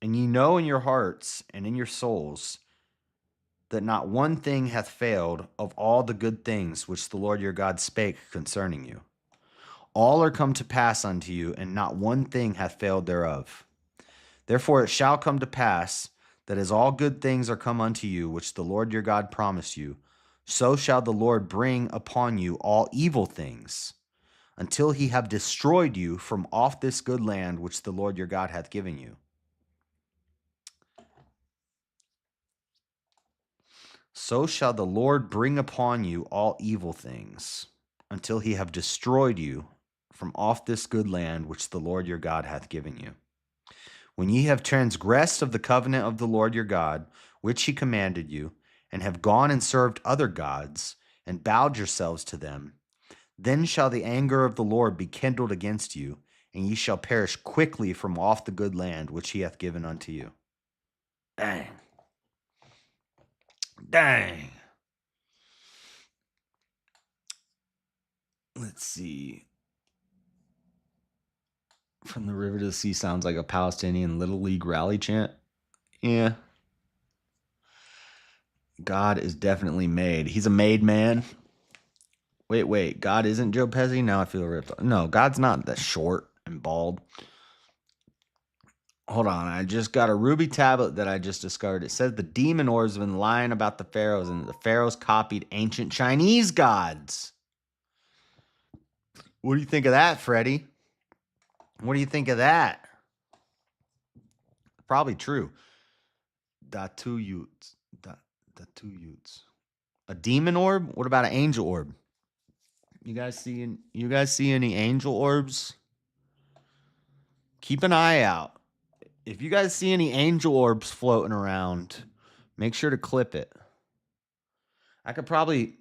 And ye know in your hearts and in your souls that not one thing hath failed of all the good things which the Lord your God spake concerning you. All are come to pass unto you, and not one thing hath failed thereof. Therefore it shall come to pass that as all good things are come unto you, which the Lord your God promised you, so shall the Lord bring upon you all evil things, until he have destroyed you from off this good land which the Lord your God hath given you. So shall the Lord bring upon you all evil things, until he have destroyed you from off this good land which the Lord your God hath given you. When ye have transgressed of the covenant of the Lord your God, which he commanded you, and have gone and served other gods, and bowed yourselves to them, then shall the anger of the Lord be kindled against you, and ye shall perish quickly from off the good land which he hath given unto you. Dang. Dang. Let's see. From the river to the sea sounds like a Palestinian Little League rally chant. Yeah. God is definitely made. He's a made man. Wait. God isn't Joe Pesci? Now I feel ripped. No, God's not that short and bald. Hold on. I just got a ruby tablet that I just discovered. It says the demon orbs have been lying about the pharaohs, and the pharaohs copied ancient Chinese gods. What do you think of that, Freddie? What do you think of that? Probably true. Datu Utes. Datu Utes. A demon orb? What about an angel orb? You guys see any angel orbs? Keep an eye out. If you guys see any angel orbs floating around, make sure to clip it. I could probably,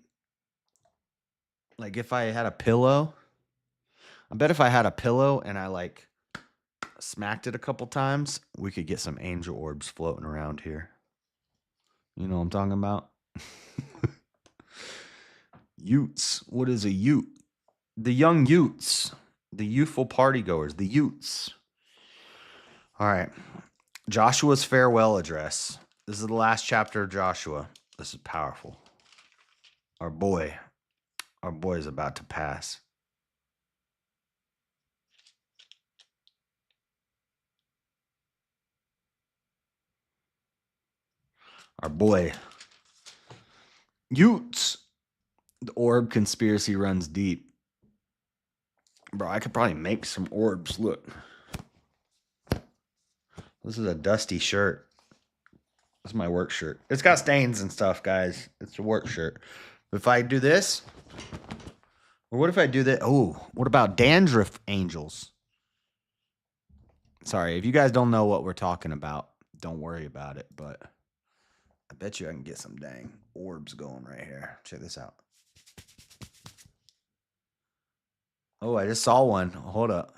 like, if I had a pillow, I bet if I had a pillow and I like smacked it a couple times, we could get some angel orbs floating around here. You know what I'm talking about? Utes. What is a Ute? The young Utes. The youthful partygoers. The Utes. All right. Joshua's farewell address. This is the last chapter of Joshua. This is powerful. Our boy is about to pass. Our boy. Utes. The orb conspiracy runs deep. Bro, I could probably make some orbs. Look. This is a dusty shirt. This is my work shirt. It's got stains and stuff, guys. It's a work shirt. But if I do this, or what if I do that? Oh, what about dandruff angels? Sorry, if you guys don't know what we're talking about, don't worry about it. But I bet you I can get some dang orbs going right here. Check this out. Oh, I just saw one. Hold up.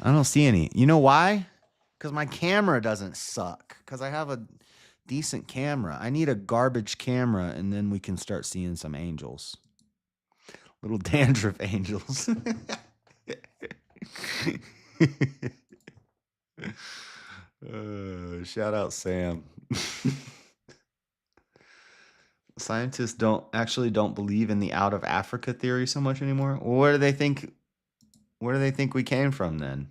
I don't see any. You know why? Because my camera doesn't suck. Because I have a decent camera. I need a garbage camera, and then we can start seeing some angels. Little dandruff angels. Shout out Sam. Scientists don't believe in the out of Africa theory so much anymore. Well, where do they think we came from then?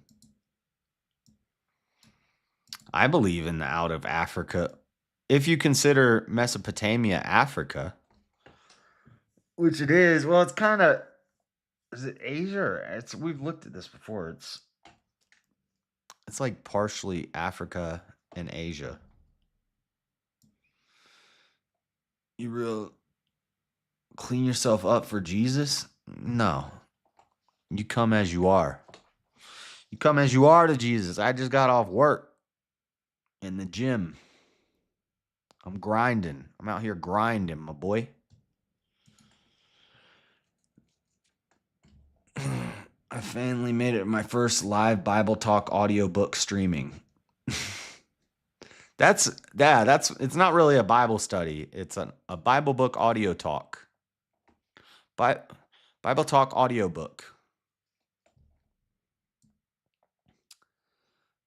I believe in the out of Africa if you consider Mesopotamia Africa, which it is, well, it's kind of, is it Asia? Or we've looked at this before. It's like partially Africa and Asia. You real clean yourself up for Jesus? No. You come as you are. You come as you are to Jesus. I just got off work in the gym. I'm grinding. I'm out here grinding, my boy. I finally made it my first live Bible talk audiobook streaming. That's it's not really a Bible study. It's a Bible book audio talk. Bible talk audiobook.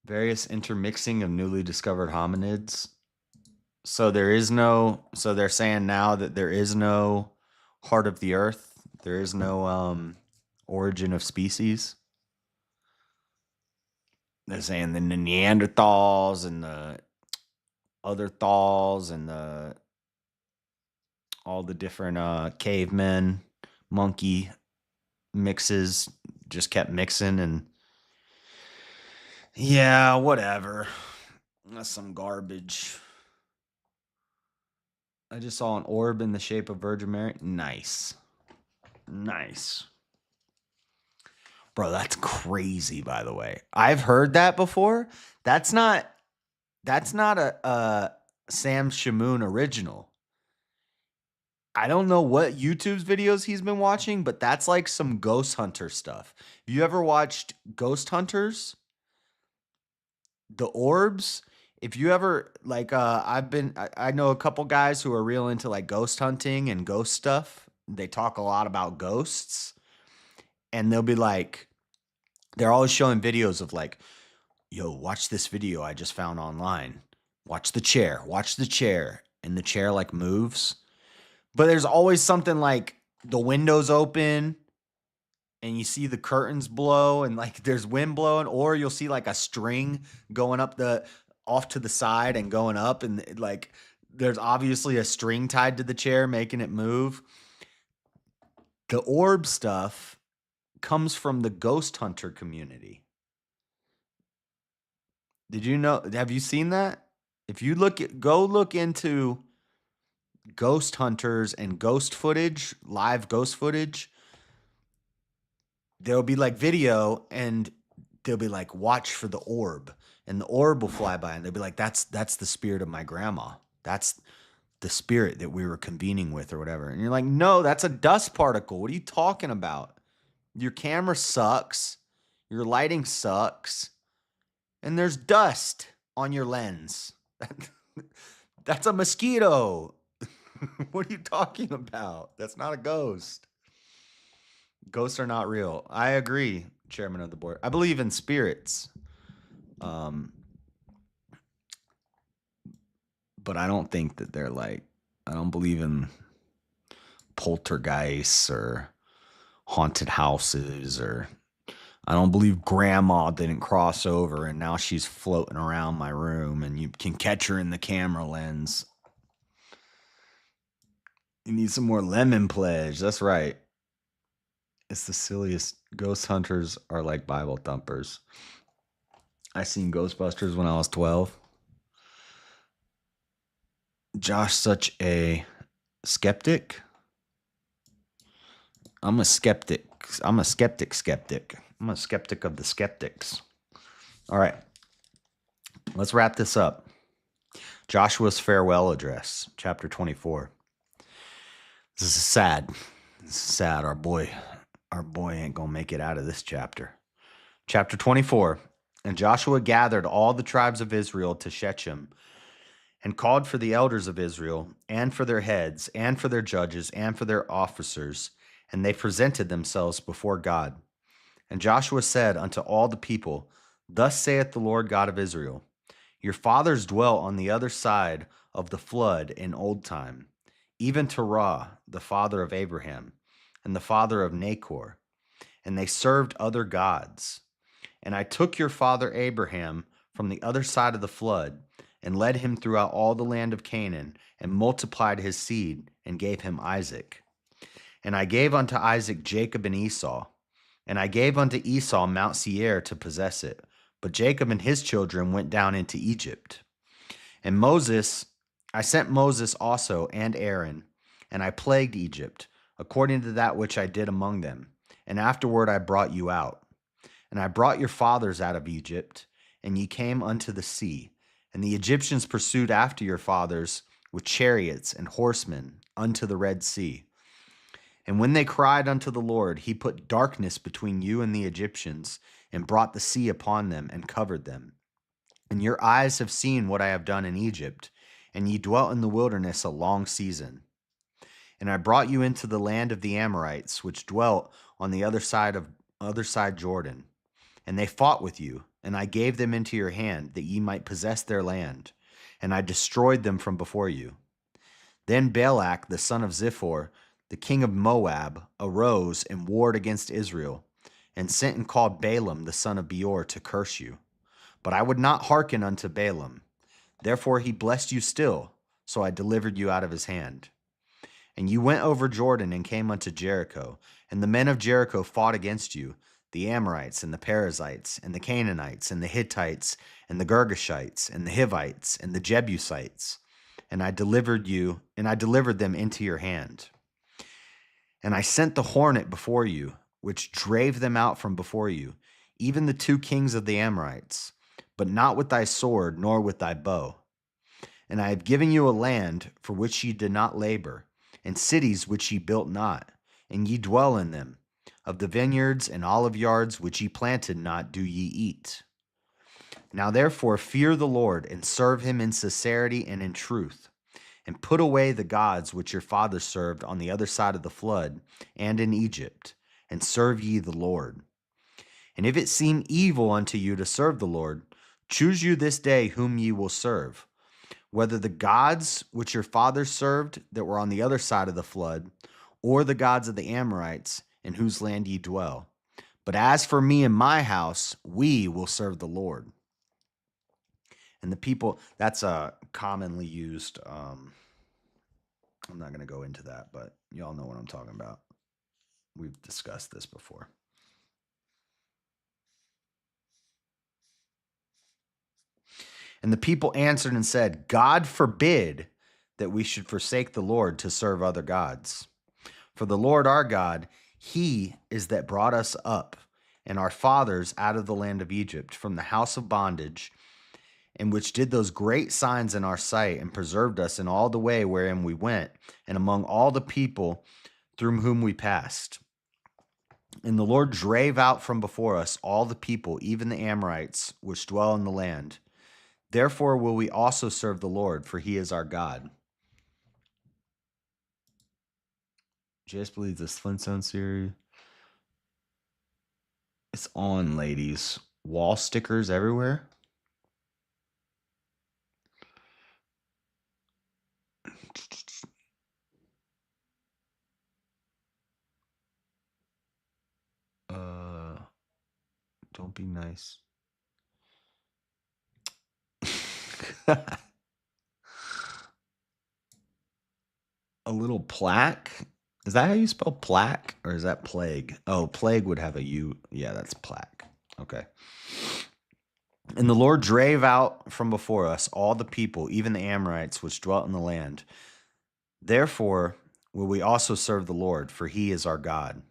Various intermixing of newly discovered hominids. So they're saying now that there is no heart of the earth. There is no origin of species. They're saying the Neanderthals and the other thals and all the different cavemen, monkey mixes just kept mixing, and yeah, whatever. That's some garbage. I just saw an orb in the shape of Virgin Mary. Nice. Bro, that's crazy, by the way. I've heard that before. That's not a Sam Shamoon original. I don't know what YouTube's videos he's been watching, but that's like some ghost hunter stuff. Have you ever watched Ghost Hunters? The orbs? If you ever like I know a couple guys who are real into like ghost hunting and ghost stuff. They talk a lot about ghosts, and they'll be like, they're always showing videos of like, yo, watch this video I just found online. Watch the chair, and the chair like moves. But there's always something like the windows open and you see the curtains blow and like there's wind blowing, or you'll see like a string going off to the side and going up, and like there's obviously a string tied to the chair making it move. The orb stuff comes from the ghost hunter community. Did you know? Have you seen that? If you go look into ghost hunters and ghost footage, live ghost footage, there'll be like video and they'll be like, watch for the orb, and the orb will fly by and they'll be like, that's the spirit of my grandma. That's the spirit that we were convening with or whatever. And you're like, no, that's a dust particle. What are you talking about? Your camera sucks. Your lighting sucks. And there's dust on your lens. That's a mosquito. What are you talking about? That's not a ghost. Ghosts are not real. I agree, Chairman of the Board. I believe in spirits. But I don't think that they're like, I don't believe in poltergeists or haunted houses, or I don't believe grandma didn't cross over and now she's floating around my room and you can catch her in the camera lens. You need some more lemon pledge. That's right. It's the silliest. Ghost hunters are like Bible thumpers. I seen Ghostbusters when I was 12. Josh, such a skeptic. I'm a skeptic. I'm a skeptic. I'm a skeptic of the skeptics. All right. Let's wrap this up. Joshua's farewell address, chapter 24. This is sad. Our boy ain't gonna make it out of this chapter. Chapter 24. And Joshua gathered all the tribes of Israel to Shechem and called for the elders of Israel and for their heads and for their judges and for their officers, and they presented themselves before God. And Joshua said unto all the people, Thus saith the Lord God of Israel, Your fathers dwelt on the other side of the flood in old time, even Terah, the father of Abraham, and the father of Nachor, and they served other gods. And I took your father Abraham from the other side of the flood, and led him throughout all the land of Canaan, and multiplied his seed, and gave him Isaac. And I gave unto Isaac Jacob and Esau. And I gave unto Esau Mount Seir to possess it. But Jacob and his children went down into Egypt. And I sent Moses also and Aaron, and I plagued Egypt, according to that which I did among them. And afterward I brought you out. And I brought your fathers out of Egypt, and ye came unto the sea. And the Egyptians pursued after your fathers with chariots and horsemen unto the Red Sea. And when they cried unto the Lord, he put darkness between you and the Egyptians, and brought the sea upon them, and covered them. And your eyes have seen what I have done in Egypt, and ye dwelt in the wilderness a long season. And I brought you into the land of the Amorites, which dwelt on the other side Jordan. And they fought with you, and I gave them into your hand, that ye might possess their land. And I destroyed them from before you. Then Balak, the son of Ziphor, the king of Moab, arose and warred against Israel, and sent and called Balaam, the son of Beor, to curse you. But I would not hearken unto Balaam. Therefore he blessed you still, so I delivered you out of his hand. And you went over Jordan and came unto Jericho, and the men of Jericho fought against you, the Amorites and the Perizzites and the Canaanites and the Hittites and the Girgashites and the Hivites and the Jebusites. And I delivered them into your hand. And I sent the hornet before you, which drave them out from before you, even the 2 kings of the Amorites, but not with thy sword, nor with thy bow. And I have given you a land for which ye did not labor, and cities which ye built not, and ye dwell in them. Of the vineyards and olive yards which ye planted not do ye eat. Now therefore fear the Lord, and serve him in sincerity and in truth, and put away the gods which your fathers served on the other side of the flood and in Egypt, and serve ye the Lord. And if it seem evil unto you to serve the Lord, choose you this day whom ye will serve, whether the gods which your fathers served that were on the other side of the flood, or the gods of the Amorites in whose land ye dwell. But as for me and my house, we will serve the Lord. And the people, that's a commonly used, I'm not going to go into that, but y'all know what I'm talking about. We've discussed this before. And the people answered and said, God forbid that we should forsake the Lord to serve other gods. For the Lord our God, he is that brought us up and our fathers out of the land of Egypt from the house of bondage, and which did those great signs in our sight, and preserved us in all the way wherein we went, and among all the people through whom we passed. And the Lord drave out from before us all the people, even the Amorites, which dwell in the land. Therefore will we also serve the Lord, for he is our God. Just believe this Flintstone series. It's on, ladies. Wall stickers everywhere. Don't be nice. A little plaque? Is that how you spell plaque? Or is that plague? Oh, plague would have a U. Yeah, that's plaque. Okay. And the Lord drave out from before us all the people, even the Amorites, which dwelt in the land. Therefore will we also serve the Lord, for he is our God.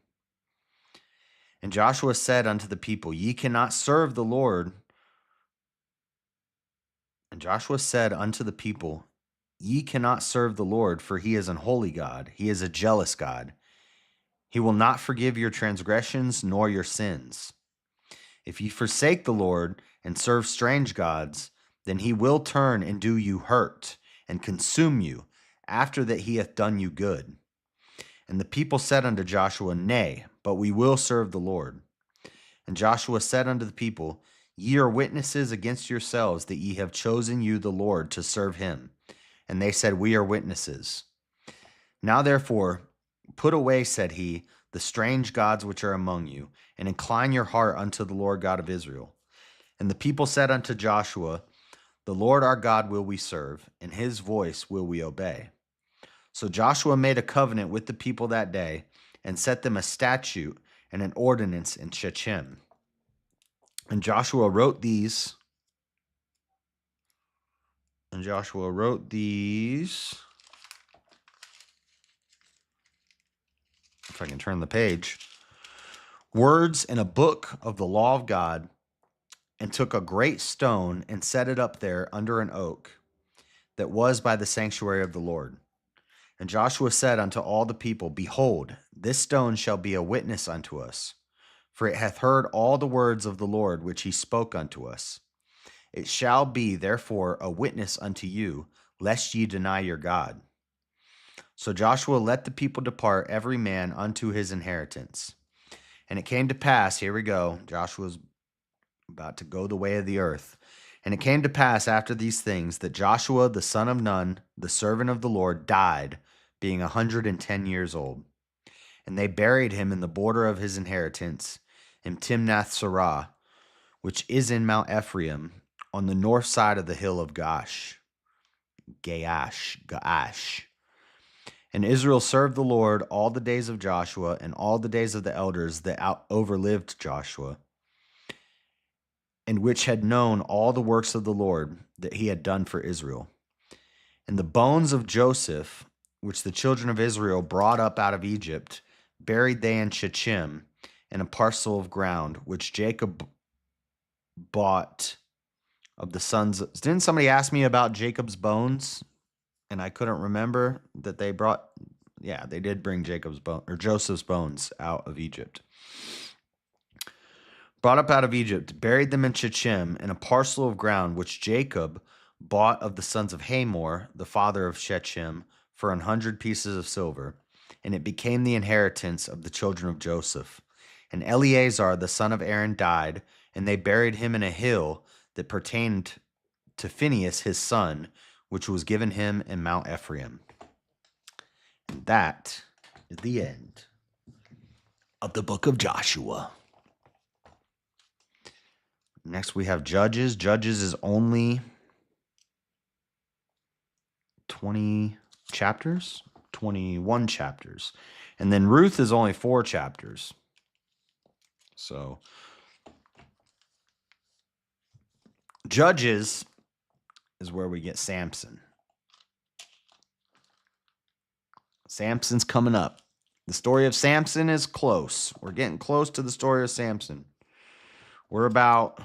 And Joshua said unto the people, Ye cannot serve the Lord. And Joshua said unto the people, Ye cannot serve the Lord, for he is an holy God. He is a jealous God. He will not forgive your transgressions nor your sins. If ye forsake the Lord and serve strange gods, then he will turn and do you hurt and consume you after that he hath done you good. And the people said unto Joshua, Nay, but we will serve the Lord. And Joshua said unto the people, Ye are witnesses against yourselves that ye have chosen you the Lord to serve him. And they said, We are witnesses. Now therefore, put away, said he, the strange gods which are among you, and incline your heart unto the Lord God of Israel. And the people said unto Joshua, The Lord our God will we serve, and his voice will we obey. So Joshua made a covenant with the people that day and set them a statute and an ordinance in Shechem. And Joshua wrote these. If I can turn the page, words in a book of the law of God, and took a great stone and set it up there under an oak that was by the sanctuary of the Lord. And Joshua said unto all the people, Behold, this stone shall be a witness unto us, for it hath heard all the words of the Lord which he spoke unto us. It shall be therefore a witness unto you, lest ye deny your God. So Joshua let the people depart, every man unto his inheritance. And it came to pass, here we go, Joshua's about to go the way of the earth. And it came to pass after these things that Joshua the son of Nun, the servant of the Lord, died, being 110 years old. And they buried him in the border of his inheritance, in Timnath-serah, which is in Mount Ephraim, on the north side of the hill of Gaash. And Israel served the Lord all the days of Joshua and all the days of the elders that overlived Joshua, and which had known all the works of the Lord that he had done for Israel. And the bones of Joseph, which the children of Israel brought up out of Egypt, buried they in Shechem, in a parcel of ground, which Jacob bought of the sons. Didn't somebody ask me about Jacob's bones? And I couldn't remember that they brought. Yeah, they did bring Joseph's bones out of Egypt. Brought up out of Egypt, buried them in Shechem, in a parcel of ground which Jacob bought of the sons of Hamor, the father of Shechem, for 100 pieces of silver. And it became the inheritance of the children of Joseph. And Eleazar, the son of Aaron, died, and they buried him in a hill that pertained to Phinehas his son, which was given him in Mount Ephraim. And that is the end of the book of Joshua. Next we have Judges. Judges is only 20 chapters, 21 chapters. And then Ruth is only 4 chapters. So Judges is where we get Samson. Samson's coming up. The story of Samson is close. We're getting close to the story of Samson. We're about...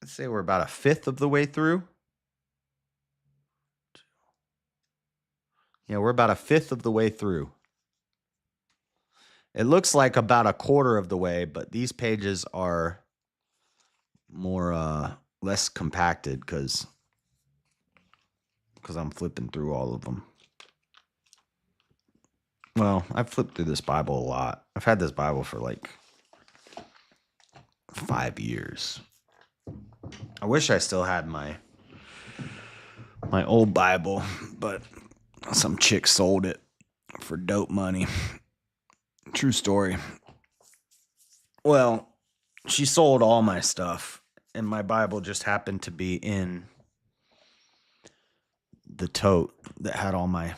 Let's say we're about a fifth of the way through. Yeah, we're about a fifth of the way through. It looks like about a quarter of the way, but these pages are more less compacted because I'm flipping through all of them. Well, I've flipped through this Bible a lot. I've had this Bible for like 5 years. I wish I still had my old Bible, but some chick sold it for dope money. True story. Well, she sold all my stuff, and my Bible just happened to be in the tote that had all my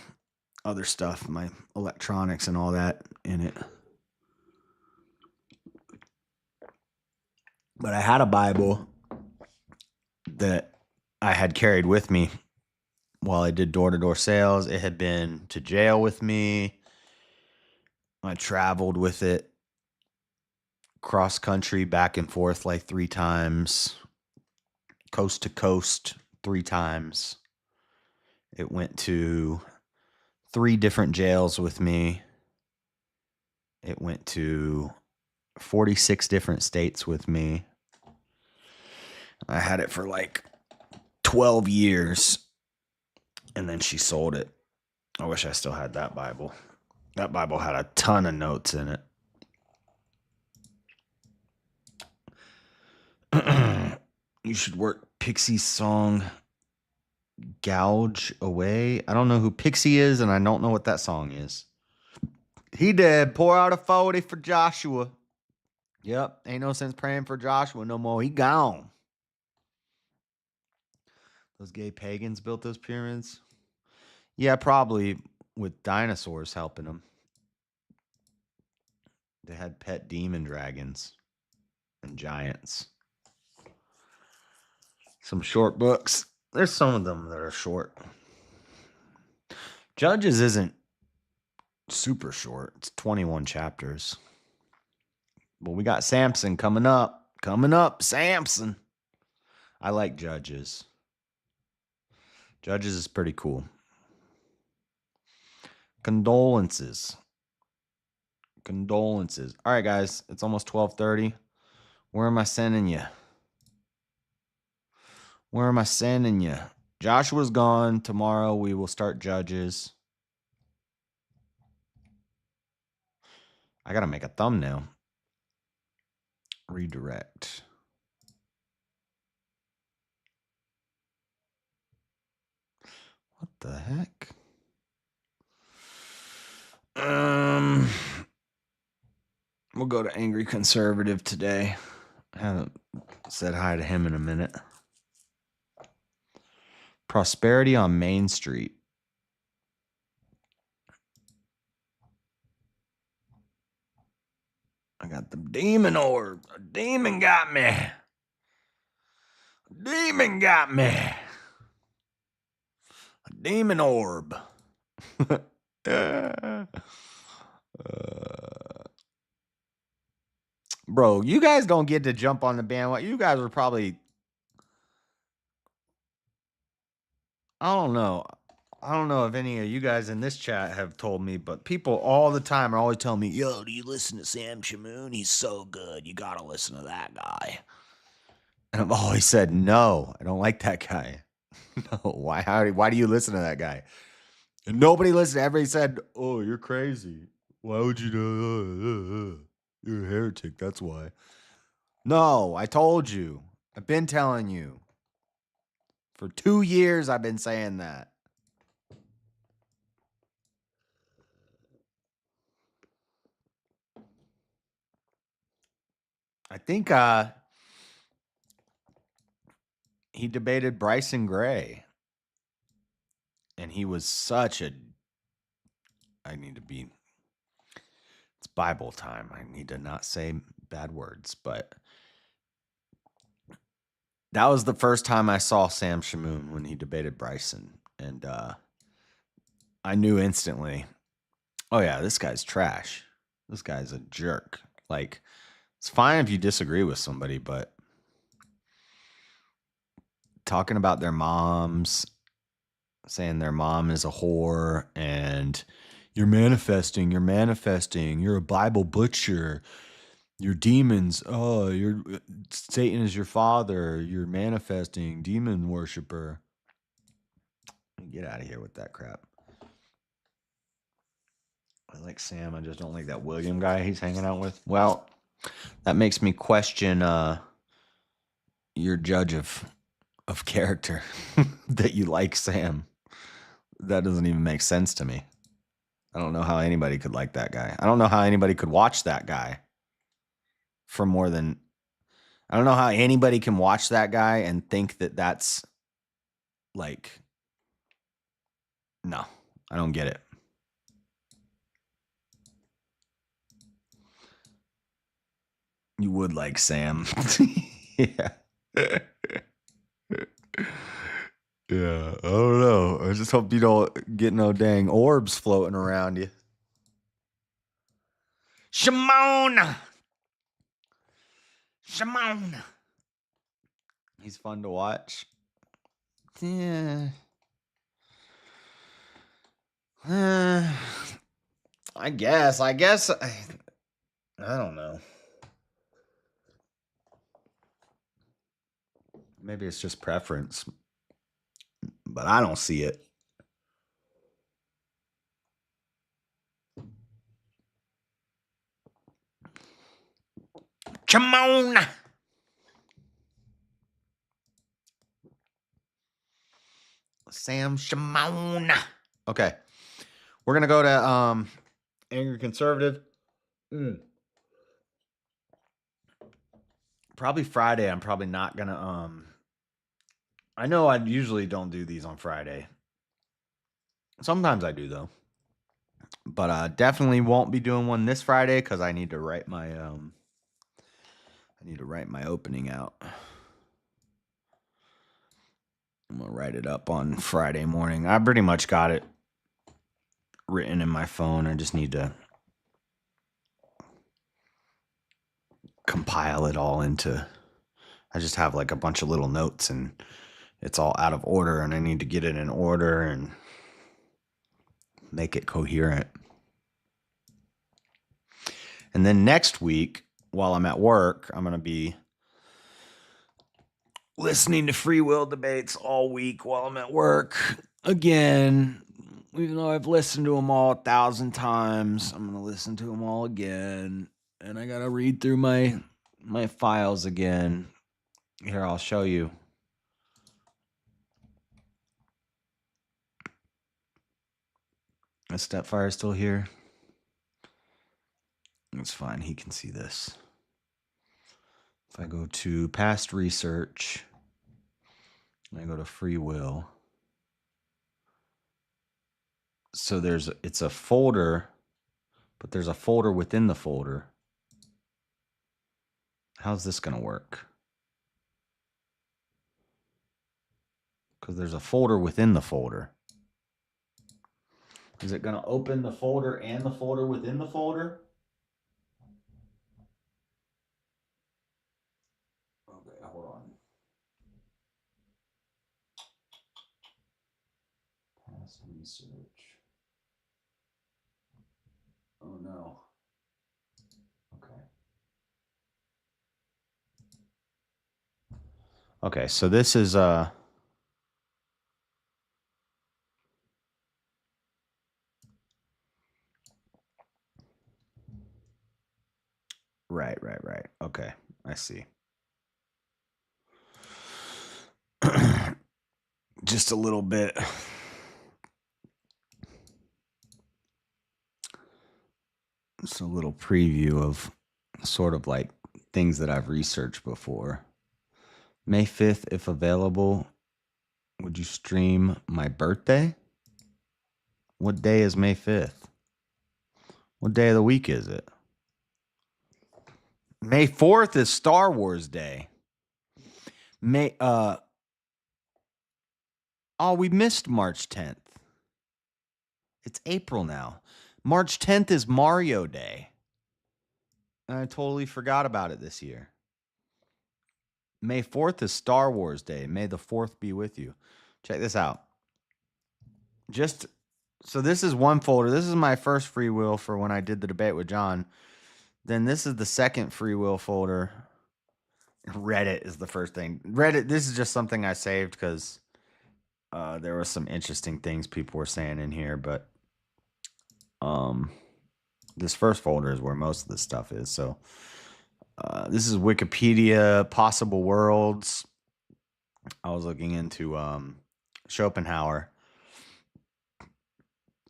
other stuff, my electronics and all that in it. But I had a Bible that I had carried with me while I did door-to-door sales. It had been to jail with me. I traveled with it cross country, back and forth like 3 times, coast to coast 3 times. It went to 3 different jails with me. It went to 46 different states with me. I had it for like 12 years, and then she sold it. I wish I still had that Bible. That Bible had a ton of notes in it. You should work Pixie's song Gouge Away. I don't know who Pixie is, and I don't know what that song is. He did. Pour out a 40 for Joshua. Yep. Ain't no sense praying for Joshua no more. He gone. Those gay pagans built those pyramids. Yeah, probably with dinosaurs helping them. They had pet demon dragons and giants. Some short books. There's some of them that are short. Judges isn't super short. It's 21 chapters. But we got Samson coming up. Coming up, Samson. I like Judges. Judges is pretty cool. Condolences. Condolences. All right, guys. It's almost 12:30. Where am I sending you? Where am I sending you? Joshua's gone. Tomorrow we will start Judges. I got to make a thumbnail. Redirect. What the heck? We'll go to Angry Conservative today. I haven't said hi to him in a minute. Prosperity on Main Street. I got the demon orb. A demon got me. A demon got me. A demon orb. Bro, you guys don't get to jump on the bandwagon. You guys are probably, I don't know. I don't know if any of you guys in this chat have told me, but people all the time are always telling me, yo, do you listen to Sam Shamoon? He's so good. You got to listen to that guy. And I've always said, no, I don't like that guy. No, why do you listen to that guy? And nobody listened. Everybody said, oh, you're crazy. Why would you do? You're a heretic. That's why. No, I told you. I've been telling you. For 2 years, I've been saying that. I think he debated Bryson Gray. And he was such a... It's Bible time. I need to not say bad words. But that was the first time I saw Sam Shamoon when he debated Bryson. And I knew instantly, oh yeah, this guy's trash. This guy's a jerk. Like, it's fine if you disagree with somebody, but talking about their moms, saying their mom is a whore, and you're manifesting, you're a Bible butcher, you're demons, Satan is your father, you're manifesting, demon worshiper. Get out of here with that crap. I like Sam, I just don't like that William guy he's hanging out with. Well, that makes me question your judge of character that you like Sam. That doesn't even make sense to me. I don't know how anybody could like that guy. I don't know how anybody could watch that guy for more than... I don't know how anybody can watch that guy and think that that's like... No, I don't get it. You would like Sam. Yeah. Yeah, I don't know. I just hope you don't get no dang orbs floating around you. Shimon! Shimon! He's fun to watch. Yeah. I guess. I don't know. Maybe it's just preference, but I don't see it. Shimon! Sam Shimon. Okay. We're going to go to Angry Conservative. Probably Friday. I'm probably not gonna. I know I usually don't do these on Friday. Sometimes I do though, but definitely won't be doing one this Friday because I need to write my opening out. I'm gonna write it up on Friday morning. I pretty much got it written in my phone. I just need to compile it all into. I just have like a bunch of little notes and it's all out of order, and I need to get it in order and make it coherent. And then next week, while I'm at work, I'm going to be listening to free will debates all week while I'm at work. Again, even though I've listened to them all 1,000 times, I'm going to listen to them all again. And I got to read through my files again. Here, I'll show you. Is Stepfire still here? It's fine. He can see this. If I go to past research, and I go to free will. So it's a folder, but there's a folder within the folder. How's this going to work? Because there's a folder within the folder. Is it going to open the folder and the folder within the folder? Okay, hold on. Past research. Oh no. Okay. Okay, so this is Right. Okay, I see. Just a little bit. Just a little preview of sort of like things that I've researched before. May 5th, if available, would you stream my birthday? What day is May 5th? What day of the week is it? May 4th is Star Wars Day. Oh, we missed March 10th. It's April now. March 10th is Mario Day. I totally forgot about it this year. May 4th is Star Wars Day. May the 4th be with you. Check this out. So this is one folder. This is my first free will for when I did the debate with John. Then this is the second free will folder. Reddit is the first thing. Reddit, this is just something I saved because there were some interesting things people were saying in here, but this first folder is where most of the stuff is. So this is Wikipedia, possible worlds. I was looking into Schopenhauer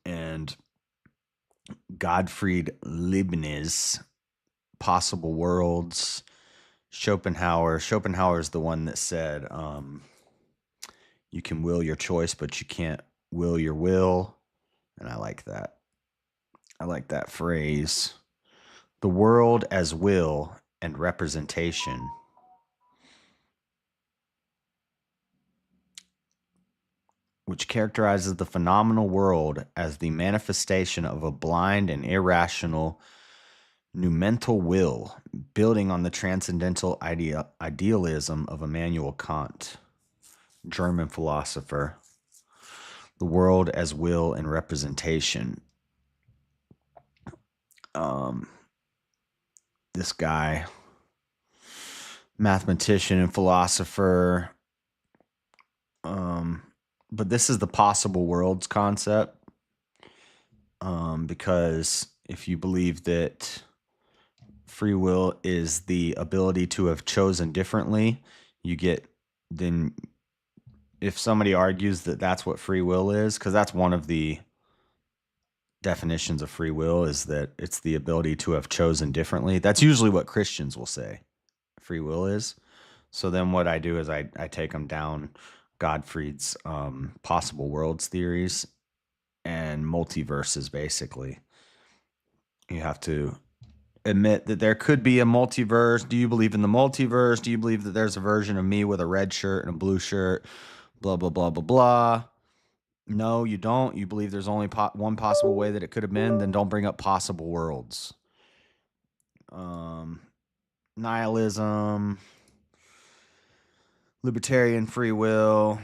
and Gottfried Leibniz, possible worlds. Schopenhauer is the one that said you can will your choice, but you can't will your will. And I like that. I like that phrase. The world as will and representation. Which characterizes the phenomenal world as the manifestation of a blind and irrational numental will, building on the transcendental idealism of Immanuel Kant, German philosopher. The world as will and representation. This guy, mathematician and philosopher. But this is the possible worlds concept. Because if you believe that free will is the ability to have chosen differently, then if somebody argues that that's what free will is, because that's one of the definitions of free will, is that it's the ability to have chosen differently. That's usually what Christians will say. free will is. So then what I do is I take them down Gottfried's possible worlds theories and multiverses, basically. You have to admit that there could be a multiverse. Do you believe in the multiverse? Do you believe that there's a version of me with a red shirt and a blue shirt? Blah, blah, blah, blah, blah. No, you don't. You believe there's only one possible way that it could have been. Then don't bring up possible worlds. Nihilism, libertarian free will.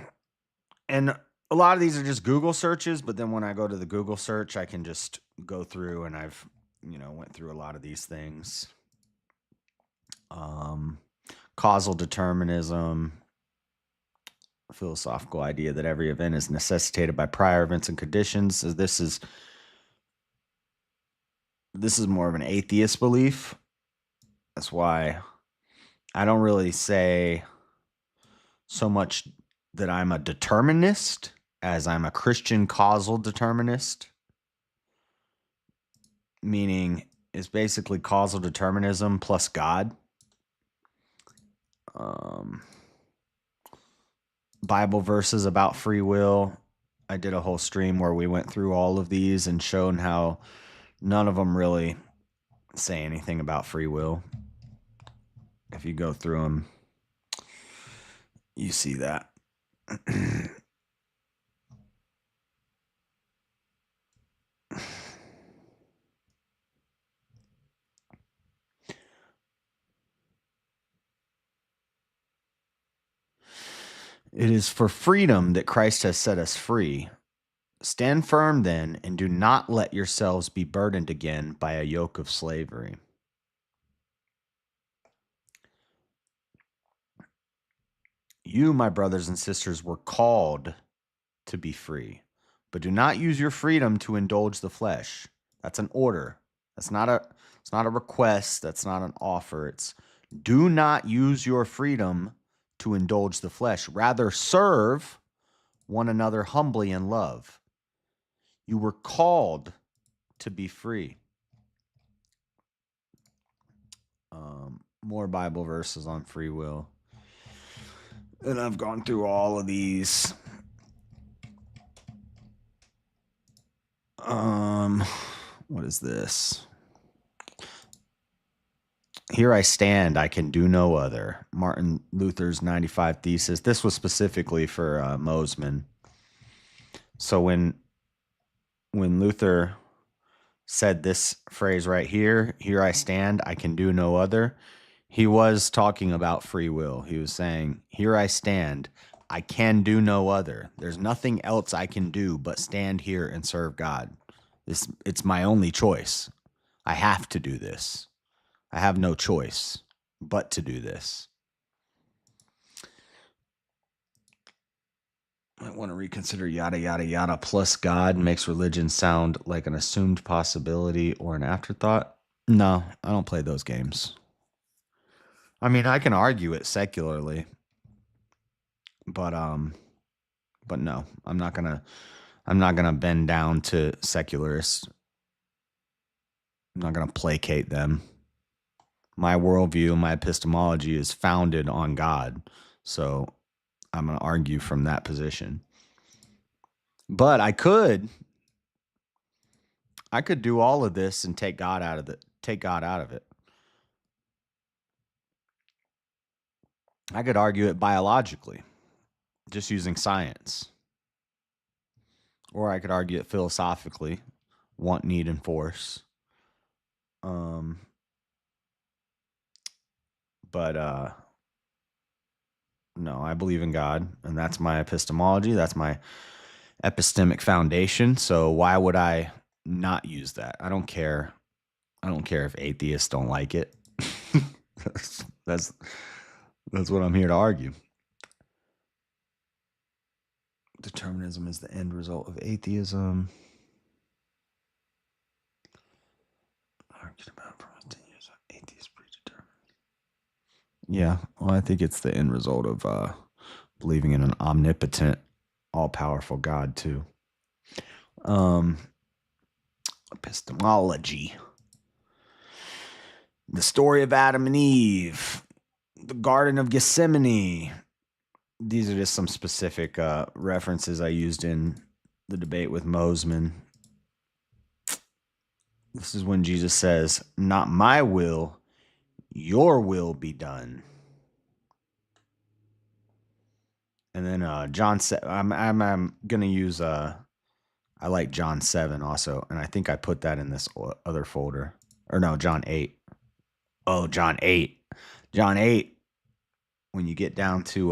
And a lot of these are just Google searches, but then when I go to the Google search, I can just go through, and I've, went through a lot of these things. Causal determinism, philosophical idea that every event is necessitated by prior events and conditions. So this is more of an atheist belief. That's why I don't really say so much that I'm a determinist as I'm a Christian causal determinist, meaning it's basically causal determinism plus God. Bible verses about free will. I did a whole stream where we went through all of these and shown how none of them really say anything about free will. If you go through them, you see that. It is for freedom that Christ has set us free. Stand firm then, and do not let yourselves be burdened again by a yoke of slavery. You, my brothers and sisters, were called to be free, but do not use your freedom to indulge the flesh. That's an order. It's not a request. That's not an offer. It's do not use your freedom to indulge the flesh. Rather, serve one another humbly in love. You were called to be free. More Bible verses on free will. And I've gone through all of these. What is this? Here I stand, I can do no other. Martin Luther's 95 Thesis. This was specifically for Mosman. So when Luther said this phrase right here, here I stand, I can do no other, he was talking about free will. He was saying, here I stand, I can do no other. There's nothing else I can do but stand here and serve God. It's my only choice. I have to do this. I have no choice but to do this. I want to reconsider yada, yada, yada plus God makes religion sound like an assumed possibility or an afterthought. No, I don't play those games. I mean, I can argue it secularly, but no, I'm not gonna bend down to secularists. I'm not gonna placate them. My worldview, my epistemology is founded on God, so I'm gonna argue from that position. But I could do all of this and take God out of it. I could argue it biologically, just using science. Or I could argue it philosophically, want, need, and force. But no, I believe in God, and that's my epistemology. That's my epistemic foundation. So why would I not use that? I don't care. I don't care if atheists don't like it. That's what I'm here to argue. Determinism is the end result of atheism. Argued about for 10 years, atheist predetermined. Yeah, well, I think it's the end result of believing in an omnipotent, all-powerful God too. Epistemology. The story of Adam and Eve. The Garden of Gethsemane. These are just some specific references I used in the debate with Mosman. This is when Jesus says, "Not my will, your will be done." And then John, I'm gonna use I like John 7 also, and I think I put that in this other folder. Or no, John 8. Oh, John 8. John 8. When you get down to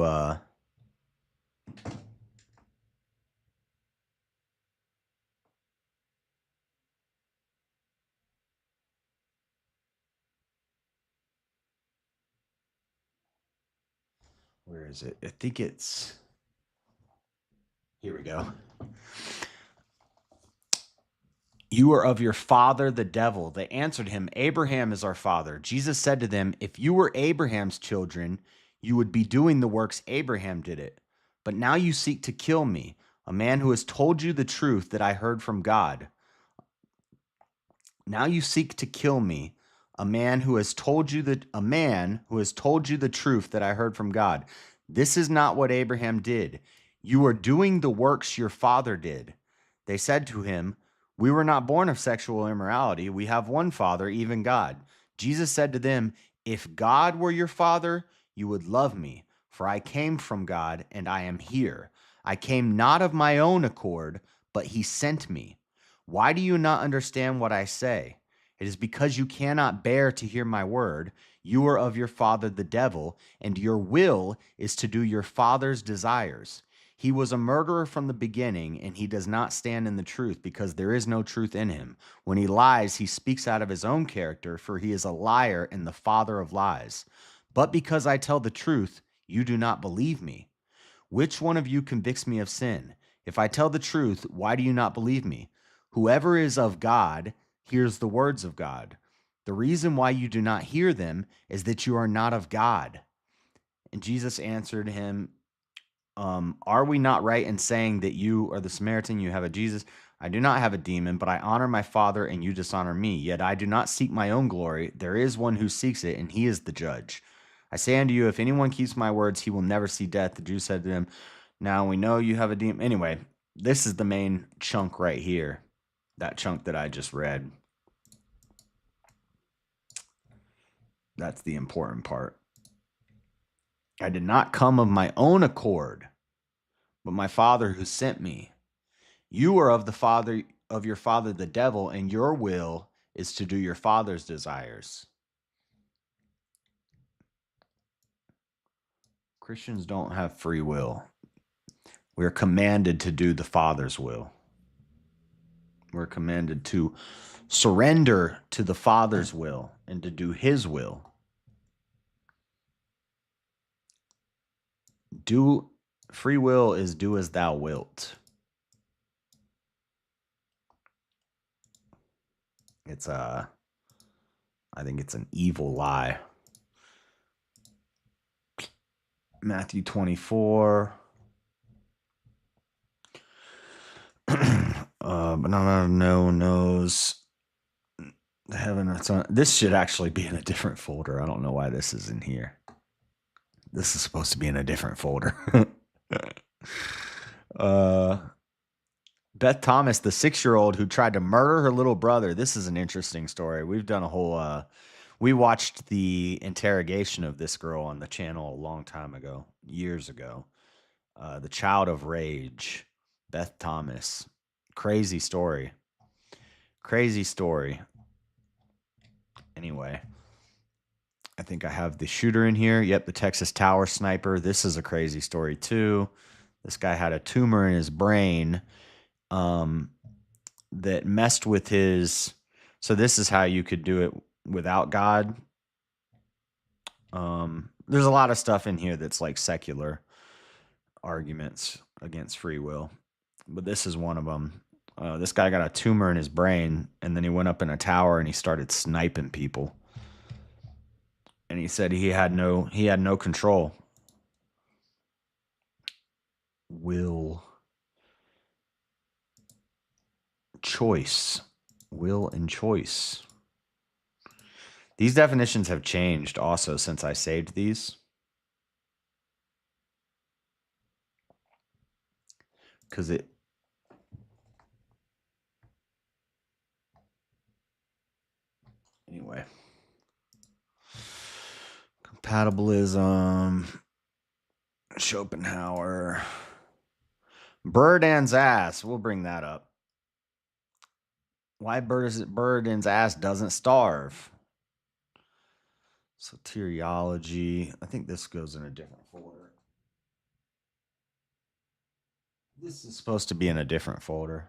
where is it? I think it's here we go. You are of your father, the devil. They answered him, Abraham is our father. Jesus said to them, if you were Abraham's children, you would be doing the works Abraham did it. But now you seek to kill me, a man who has told you the truth that I heard from God. Now you seek to kill me, a man who has told you the truth that I heard from God. This is not what Abraham did. You are doing the works your father did. They said to him, we were not born of sexual immorality. We have one Father, even God. Jesus said to them, if God were your father, you would love me, for I came from God and I am here. I came not of my own accord, but he sent me. Why do you not understand what I say? It is because you cannot bear to hear my word. You are of your father the devil, and your will is to do your father's desires. He was a murderer from the beginning, and he does not stand in the truth because there is no truth in him. When he lies, he speaks out of his own character, for he is a liar and the father of lies. But because I tell the truth, you do not believe me. Which one of you convicts me of sin? If I tell the truth, why do you not believe me? Whoever is of God hears the words of God. The reason why you do not hear them is that you are not of God. And Jesus answered him, are we not right in saying that you are the Samaritan, you have a Jesus? I do not have a demon, but I honor my Father and you dishonor me. Yet I do not seek my own glory. There is one who seeks it, and he is the judge. I say unto you, if anyone keeps my words, he will never see death. The Jews said to him, now we know you have a demon. Anyway, this is the main chunk right here. That chunk that I just read. That's the important part. I did not come of my own accord, but my Father who sent me. You are of the father of your father the devil, and your will is to do your father's desires. Christians don't have free will. We're commanded to do the Father's will. We're commanded to surrender to the Father's will and to do his will. Free will is do as thou wilt. It's I think it's an evil lie. Matthew 24. But no knows the heaven that's on. This should actually be in a different folder. I don't know why this is in here. This is supposed to be in a different folder. Beth Thomas, the 6-year-old who tried to murder her little brother. This is an interesting story. We've done a whole we watched the interrogation of this girl on the channel a long time ago, years ago. The Child of Rage, Beth Thomas. Crazy story. Crazy story. Anyway, I think I have the shooter in here. Yep, the Texas Tower sniper. This is a crazy story too. This guy had a tumor in his brain that messed with his. So this is how you could do it without God. There's a lot of stuff in here that's like secular arguments against free will, but this is one of them. This guy got a tumor in his brain, and then he went up in a tower and he started sniping people. And he said he had no control. Will, choice, will and choice. These definitions have changed also since I saved these. because it. Anyway. Compatibilism. Schopenhauer. Buridan's ass. We'll bring that up. Why Buridan's ass doesn't starve. Soteriology. I think this goes in a different folder. This is supposed to be in a different folder.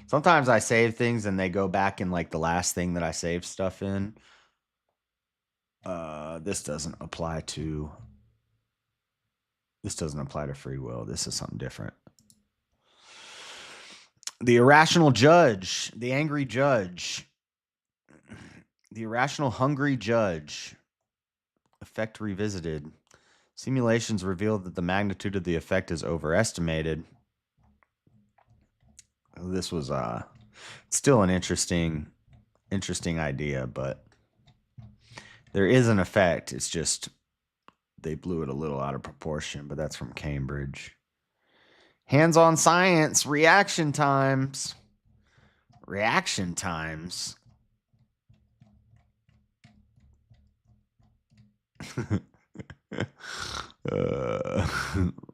Sometimes I save things and they go back in like the last thing that I saved stuff in. This doesn't apply to free will. This is something different. The irrational judge, the angry judge, the irrational hungry judge. Effect revisited. Simulations revealed that the magnitude of the effect is overestimated. This was still an interesting idea, but there is an effect. It's just they blew it a little out of proportion, but that's from Cambridge. Hands-on science, reaction times. Reaction times.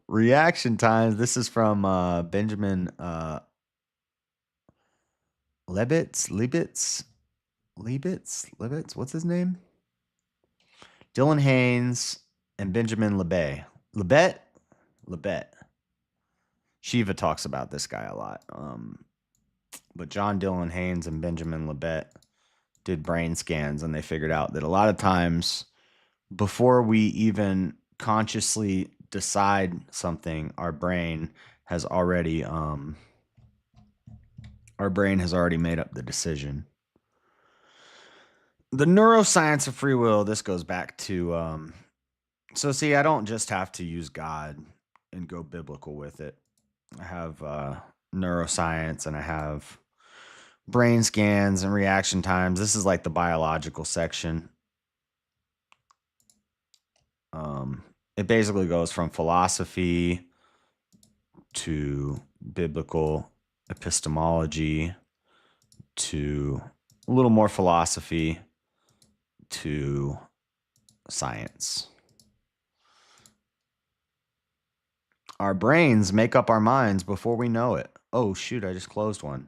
Reaction times. This is from Benjamin Lebitz. What's his name? Dylan Haynes and Benjamin Lebet. Shiva talks about this guy a lot. But John Dylan Haynes and Benjamin Lebet did brain scans, and they figured out that a lot of times before we even consciously decide something, our brain has already made up the decision. The neuroscience of free will, this goes back to so see, I don't just have to use God and go biblical with it. I have neuroscience, and I have brain scans and reaction times. This is like the biological section. It basically goes from philosophy to biblical epistemology to a little more philosophy to science. Our brains make up our minds before we know it. Oh, shoot, I just closed one.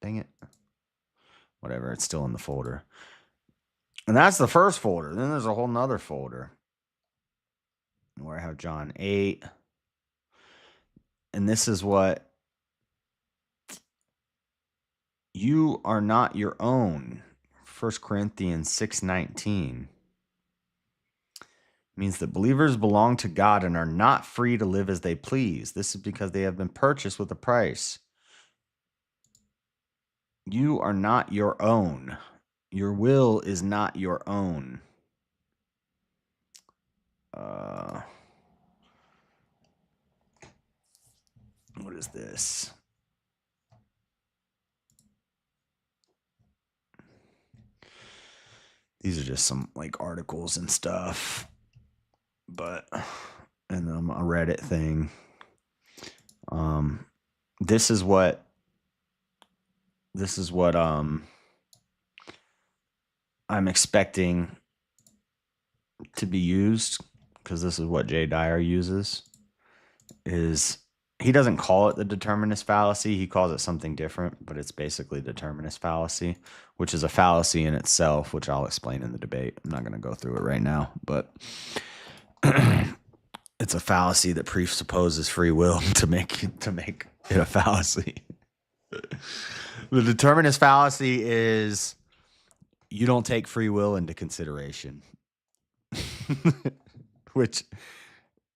Dang it. Whatever, it's still in the folder. And that's the first folder. Then there's a whole nother folder where I have John 8. And this is what you are not your own. 1 Corinthians 6:19 means that believers belong to God and are not free to live as they please. This is because they have been purchased with a price. You are not your own. Your will is not your own. What is this? These are just some like articles and stuff. But and then a Reddit thing. This is what I'm expecting to be used, because this is what Jay Dyer uses. Is he doesn't call it the determinist fallacy, he calls it something different, but it's basically determinist fallacy, which is a fallacy in itself, which I'll explain in the debate. I'm not going to go through it right now, but it's a fallacy that presupposes free will to make it a fallacy. The determinist fallacy is you don't take free will into consideration, which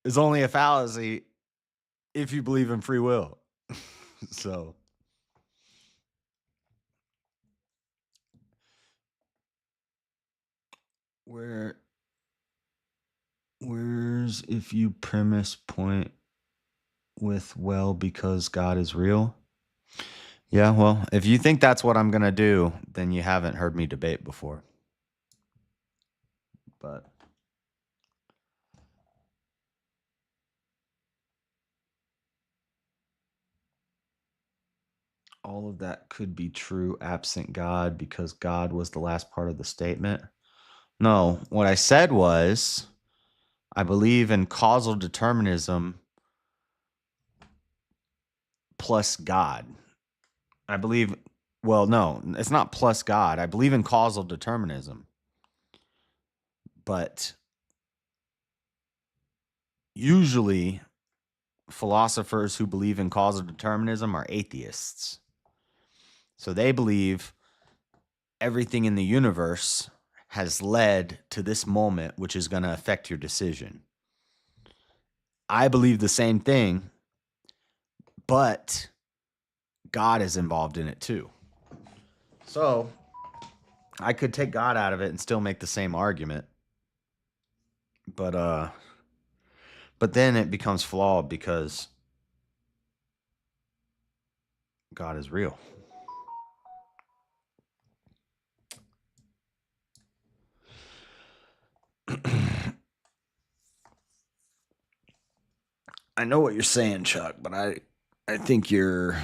is only a fallacy if you believe in free will. So where's if you premise point with well because God is real? Yeah, well, if you think that's what I'm going to do, then you haven't heard me debate before. But all of that could be true absent God because God was the last part of the statement. No, what I said was I believe in causal determinism plus God. I believe, well, no, it's not plus God. I believe in causal determinism. But usually, philosophers who believe in causal determinism are atheists. So they believe everything in the universe has led to this moment, which is going to affect your decision. I believe the same thing, but God is involved in it too. So I could take God out of it and still make the same argument. But then it becomes flawed because God is real. I know what you're saying, Chuck, but I think you're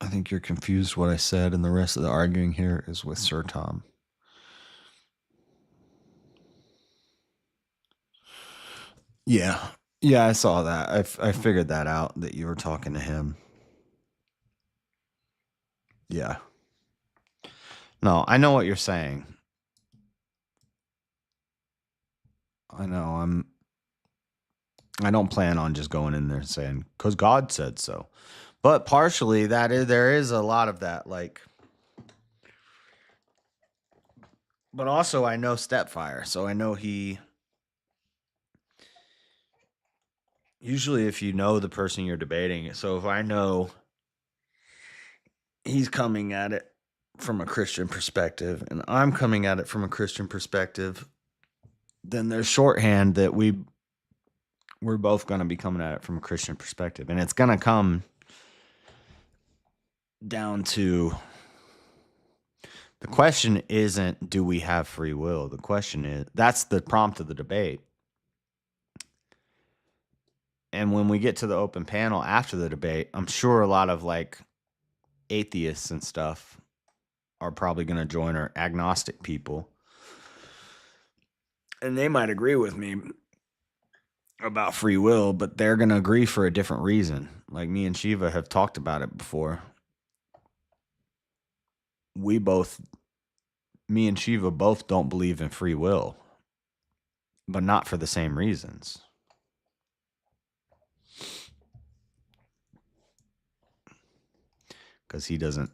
I think you're confused what I said, and the rest of the arguing here is with Sir Tom. Yeah. Yeah, I saw that. I figured that out that you were talking to him. Yeah. No, I know what you're saying. I know. I don't plan on just going in there and saying cuz God said so. But partially there is a lot of that like but also I know Stepfire, so I know he usually if you know the person you're debating, so if I know he's coming at it from a Christian perspective and I'm coming at it from a Christian perspective, then there's shorthand that we're both going to be coming at it from a Christian perspective. And it's going to come down to the question isn't do we have free will? The question is that's the prompt of the debate. And when we get to the open panel after the debate, I'm sure a lot of like atheists and stuff are probably going to join or agnostic people. And they might agree with me about free will, but they're going to agree for a different reason. Like me and Shiva have talked about it before. Me and Shiva both don't believe in free will, but not for the same reasons. Because he doesn't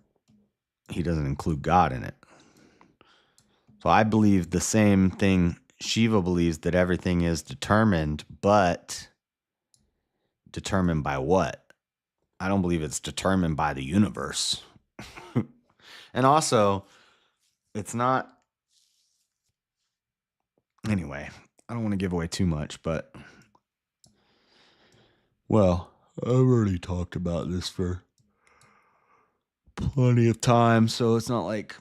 include God in it. So I believe the same thing Shiva believes, that everything is determined, but determined by what? I don't believe it's determined by the universe. And also, it's not. Anyway, I don't want to give away too much, but. Well, I've already talked about this for plenty of time, so it's not like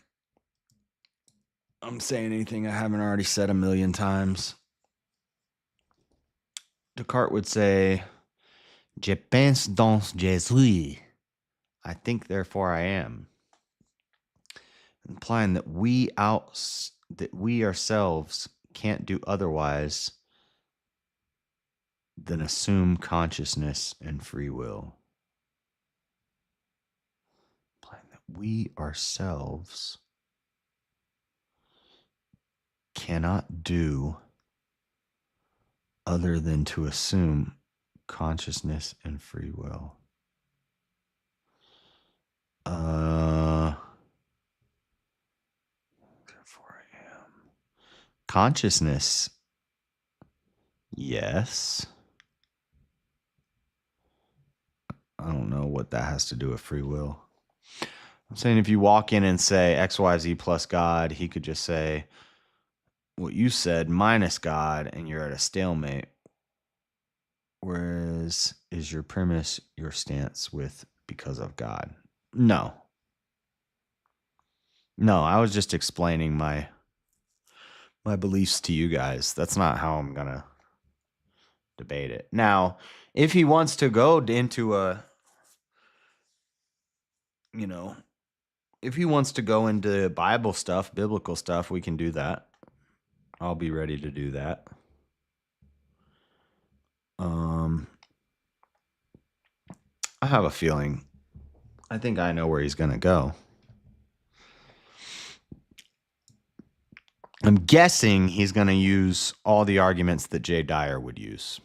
I'm saying anything I haven't already said a million times. Descartes would say, Je pense donc je suis. I think, therefore I am. Implying that we ourselves can't do otherwise than assume consciousness and free will. Implying that we ourselves cannot do other than to assume consciousness and free will. Therefore I am. Consciousness, yes. I don't know what that has to do with free will. I'm saying if you walk in and say XYZ plus God, he could just say what you said minus God, and you're at a stalemate. Whereas, is your premise your stance with because of God? No. No, I was just explaining my beliefs to you guys. That's not how I'm gonna debate it. Now, if he wants to go into if he wants to go into Bible stuff, biblical stuff, we can do that. I'll be ready to do that. I have a feeling. I think I know where he's going to go. I'm guessing he's going to use all the arguments that Jay Dyer would use.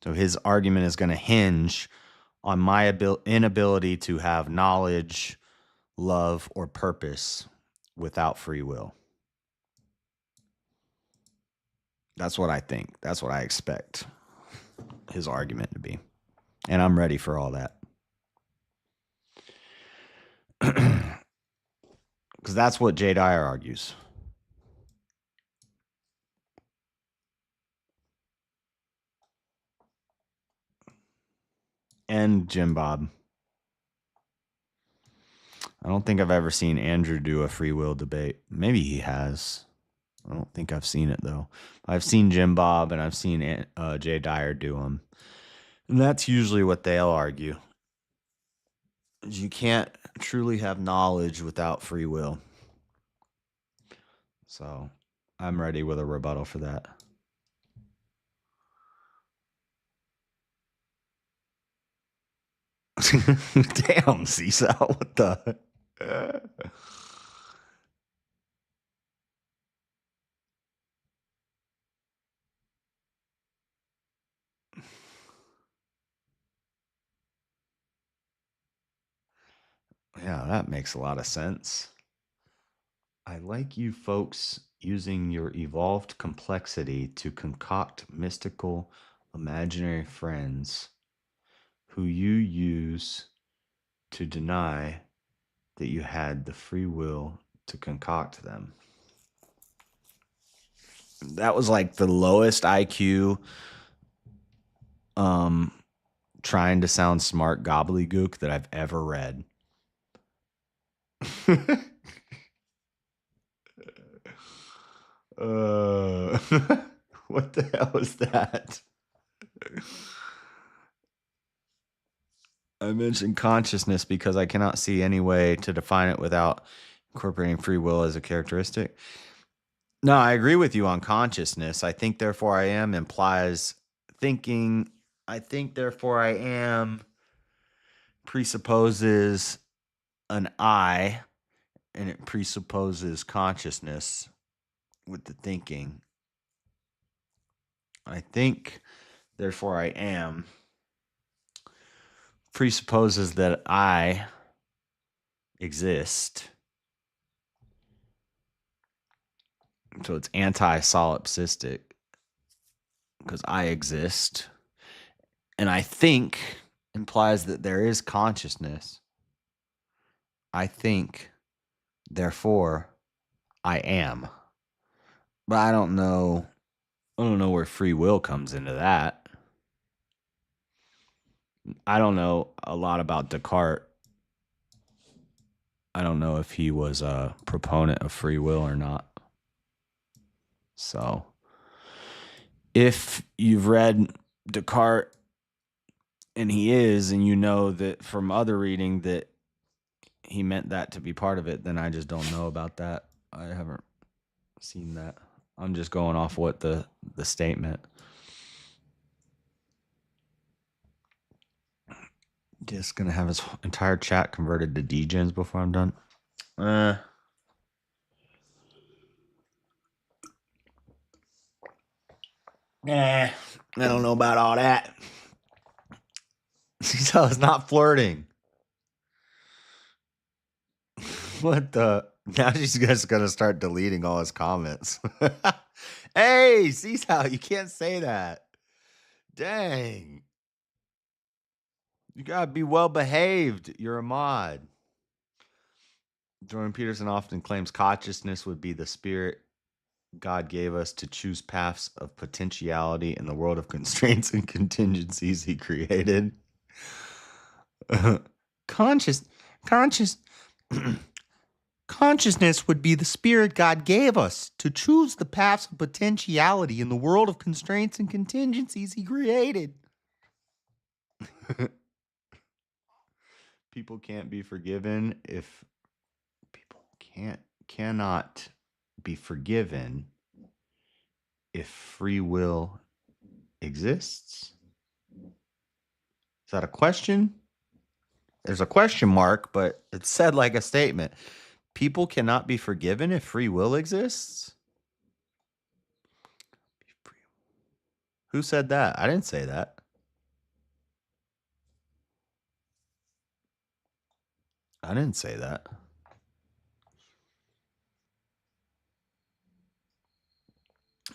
So his argument is going to hinge on my inability to have knowledge, love, or purpose without free will. That's what I think. That's what I expect his argument to be. And I'm ready for all that. Because that's what Jay Dyer argues. And Jim Bob. I don't think I've ever seen Andrew do a free will debate. Maybe he has. I don't think I've seen it, though. I've seen Jim Bob and I've seen Jay Dyer do them. And that's usually what they'll argue. You can't truly have knowledge without free will. So I'm ready with a rebuttal for that. Damn, Seesaw. What the? Yeah, that makes a lot of sense. I like you folks using your evolved complexity to concoct mystical, imaginary friends who you use to deny that you had the free will to concoct them. That was like the lowest IQ, trying to sound smart gobbledygook that I've ever read. What the hell is that? I mentioned consciousness because I cannot see any way to define it without incorporating free will as a characteristic. No, I agree with you on consciousness. I think, therefore, I am implies thinking. I think, therefore, I am presupposes an I, and it presupposes consciousness with the thinking. I think, therefore, I am presupposes that I exist. So it's anti-solipsistic because I exist. And I think implies that there is consciousness. I think, therefore, I am. But I don't know where free will comes into that. I don't know a lot about Descartes. I don't know if he was a proponent of free will or not. So, if you've read Descartes and he is, and you know that from other reading that he meant that to be part of it, then I just don't know about that. I haven't seen that. I'm just going off what the statement. Just gonna have his entire chat converted to degens before I'm done. I don't know about all that. So it's not flirting. What the? Now she's just gonna start deleting all his comments. Hey, Seesaw, you can't say that. Dang. You gotta be well behaved. You're a mod. Jordan Peterson often claims consciousness would be the spirit God gave us to choose paths of potentiality in the world of constraints and contingencies he created. Consciousness Consciousness would be the spirit God gave us to choose the paths of potentiality in the world of constraints and contingencies he created. People can't be forgiven if people cannot be forgiven if free will exists. Is that a question? There's a question mark, but it's said like a statement. People cannot be forgiven if free will exists? Who said that? I didn't say that. I didn't say that.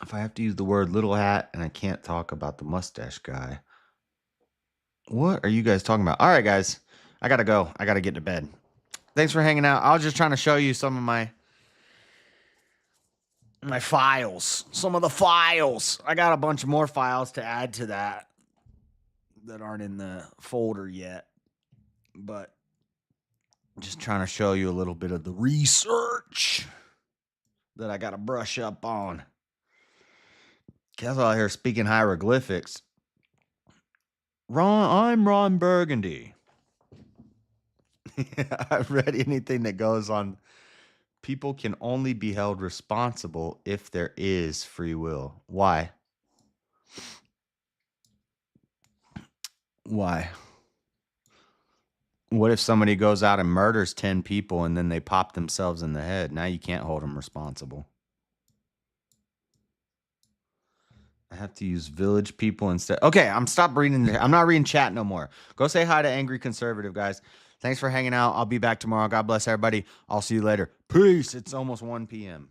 If I have to use the word little hat and I can't talk about the mustache guy, what are you guys talking about? All right, guys, I got to go. I got to get to bed. Thanks for hanging out. I was just trying to show you some of my files. Some of the files. I got a bunch more files to add to that aren't in the folder yet. But just trying to show you a little bit of the research that I got to brush up on. Guys out here speaking hieroglyphics. I'm Ron Burgundy. I've read anything that goes on. People can only be held responsible if there is free will. Why? Why? What if somebody goes out and murders 10 people and then they pop themselves in the head? Now you can't hold them responsible. I have to use village people instead. Okay, I'm reading. I'm not reading chat no more. Go say hi to Angry Conservative, guys. Thanks for hanging out. I'll be back tomorrow. God bless everybody. I'll see you later. Peace. It's almost 1 p.m.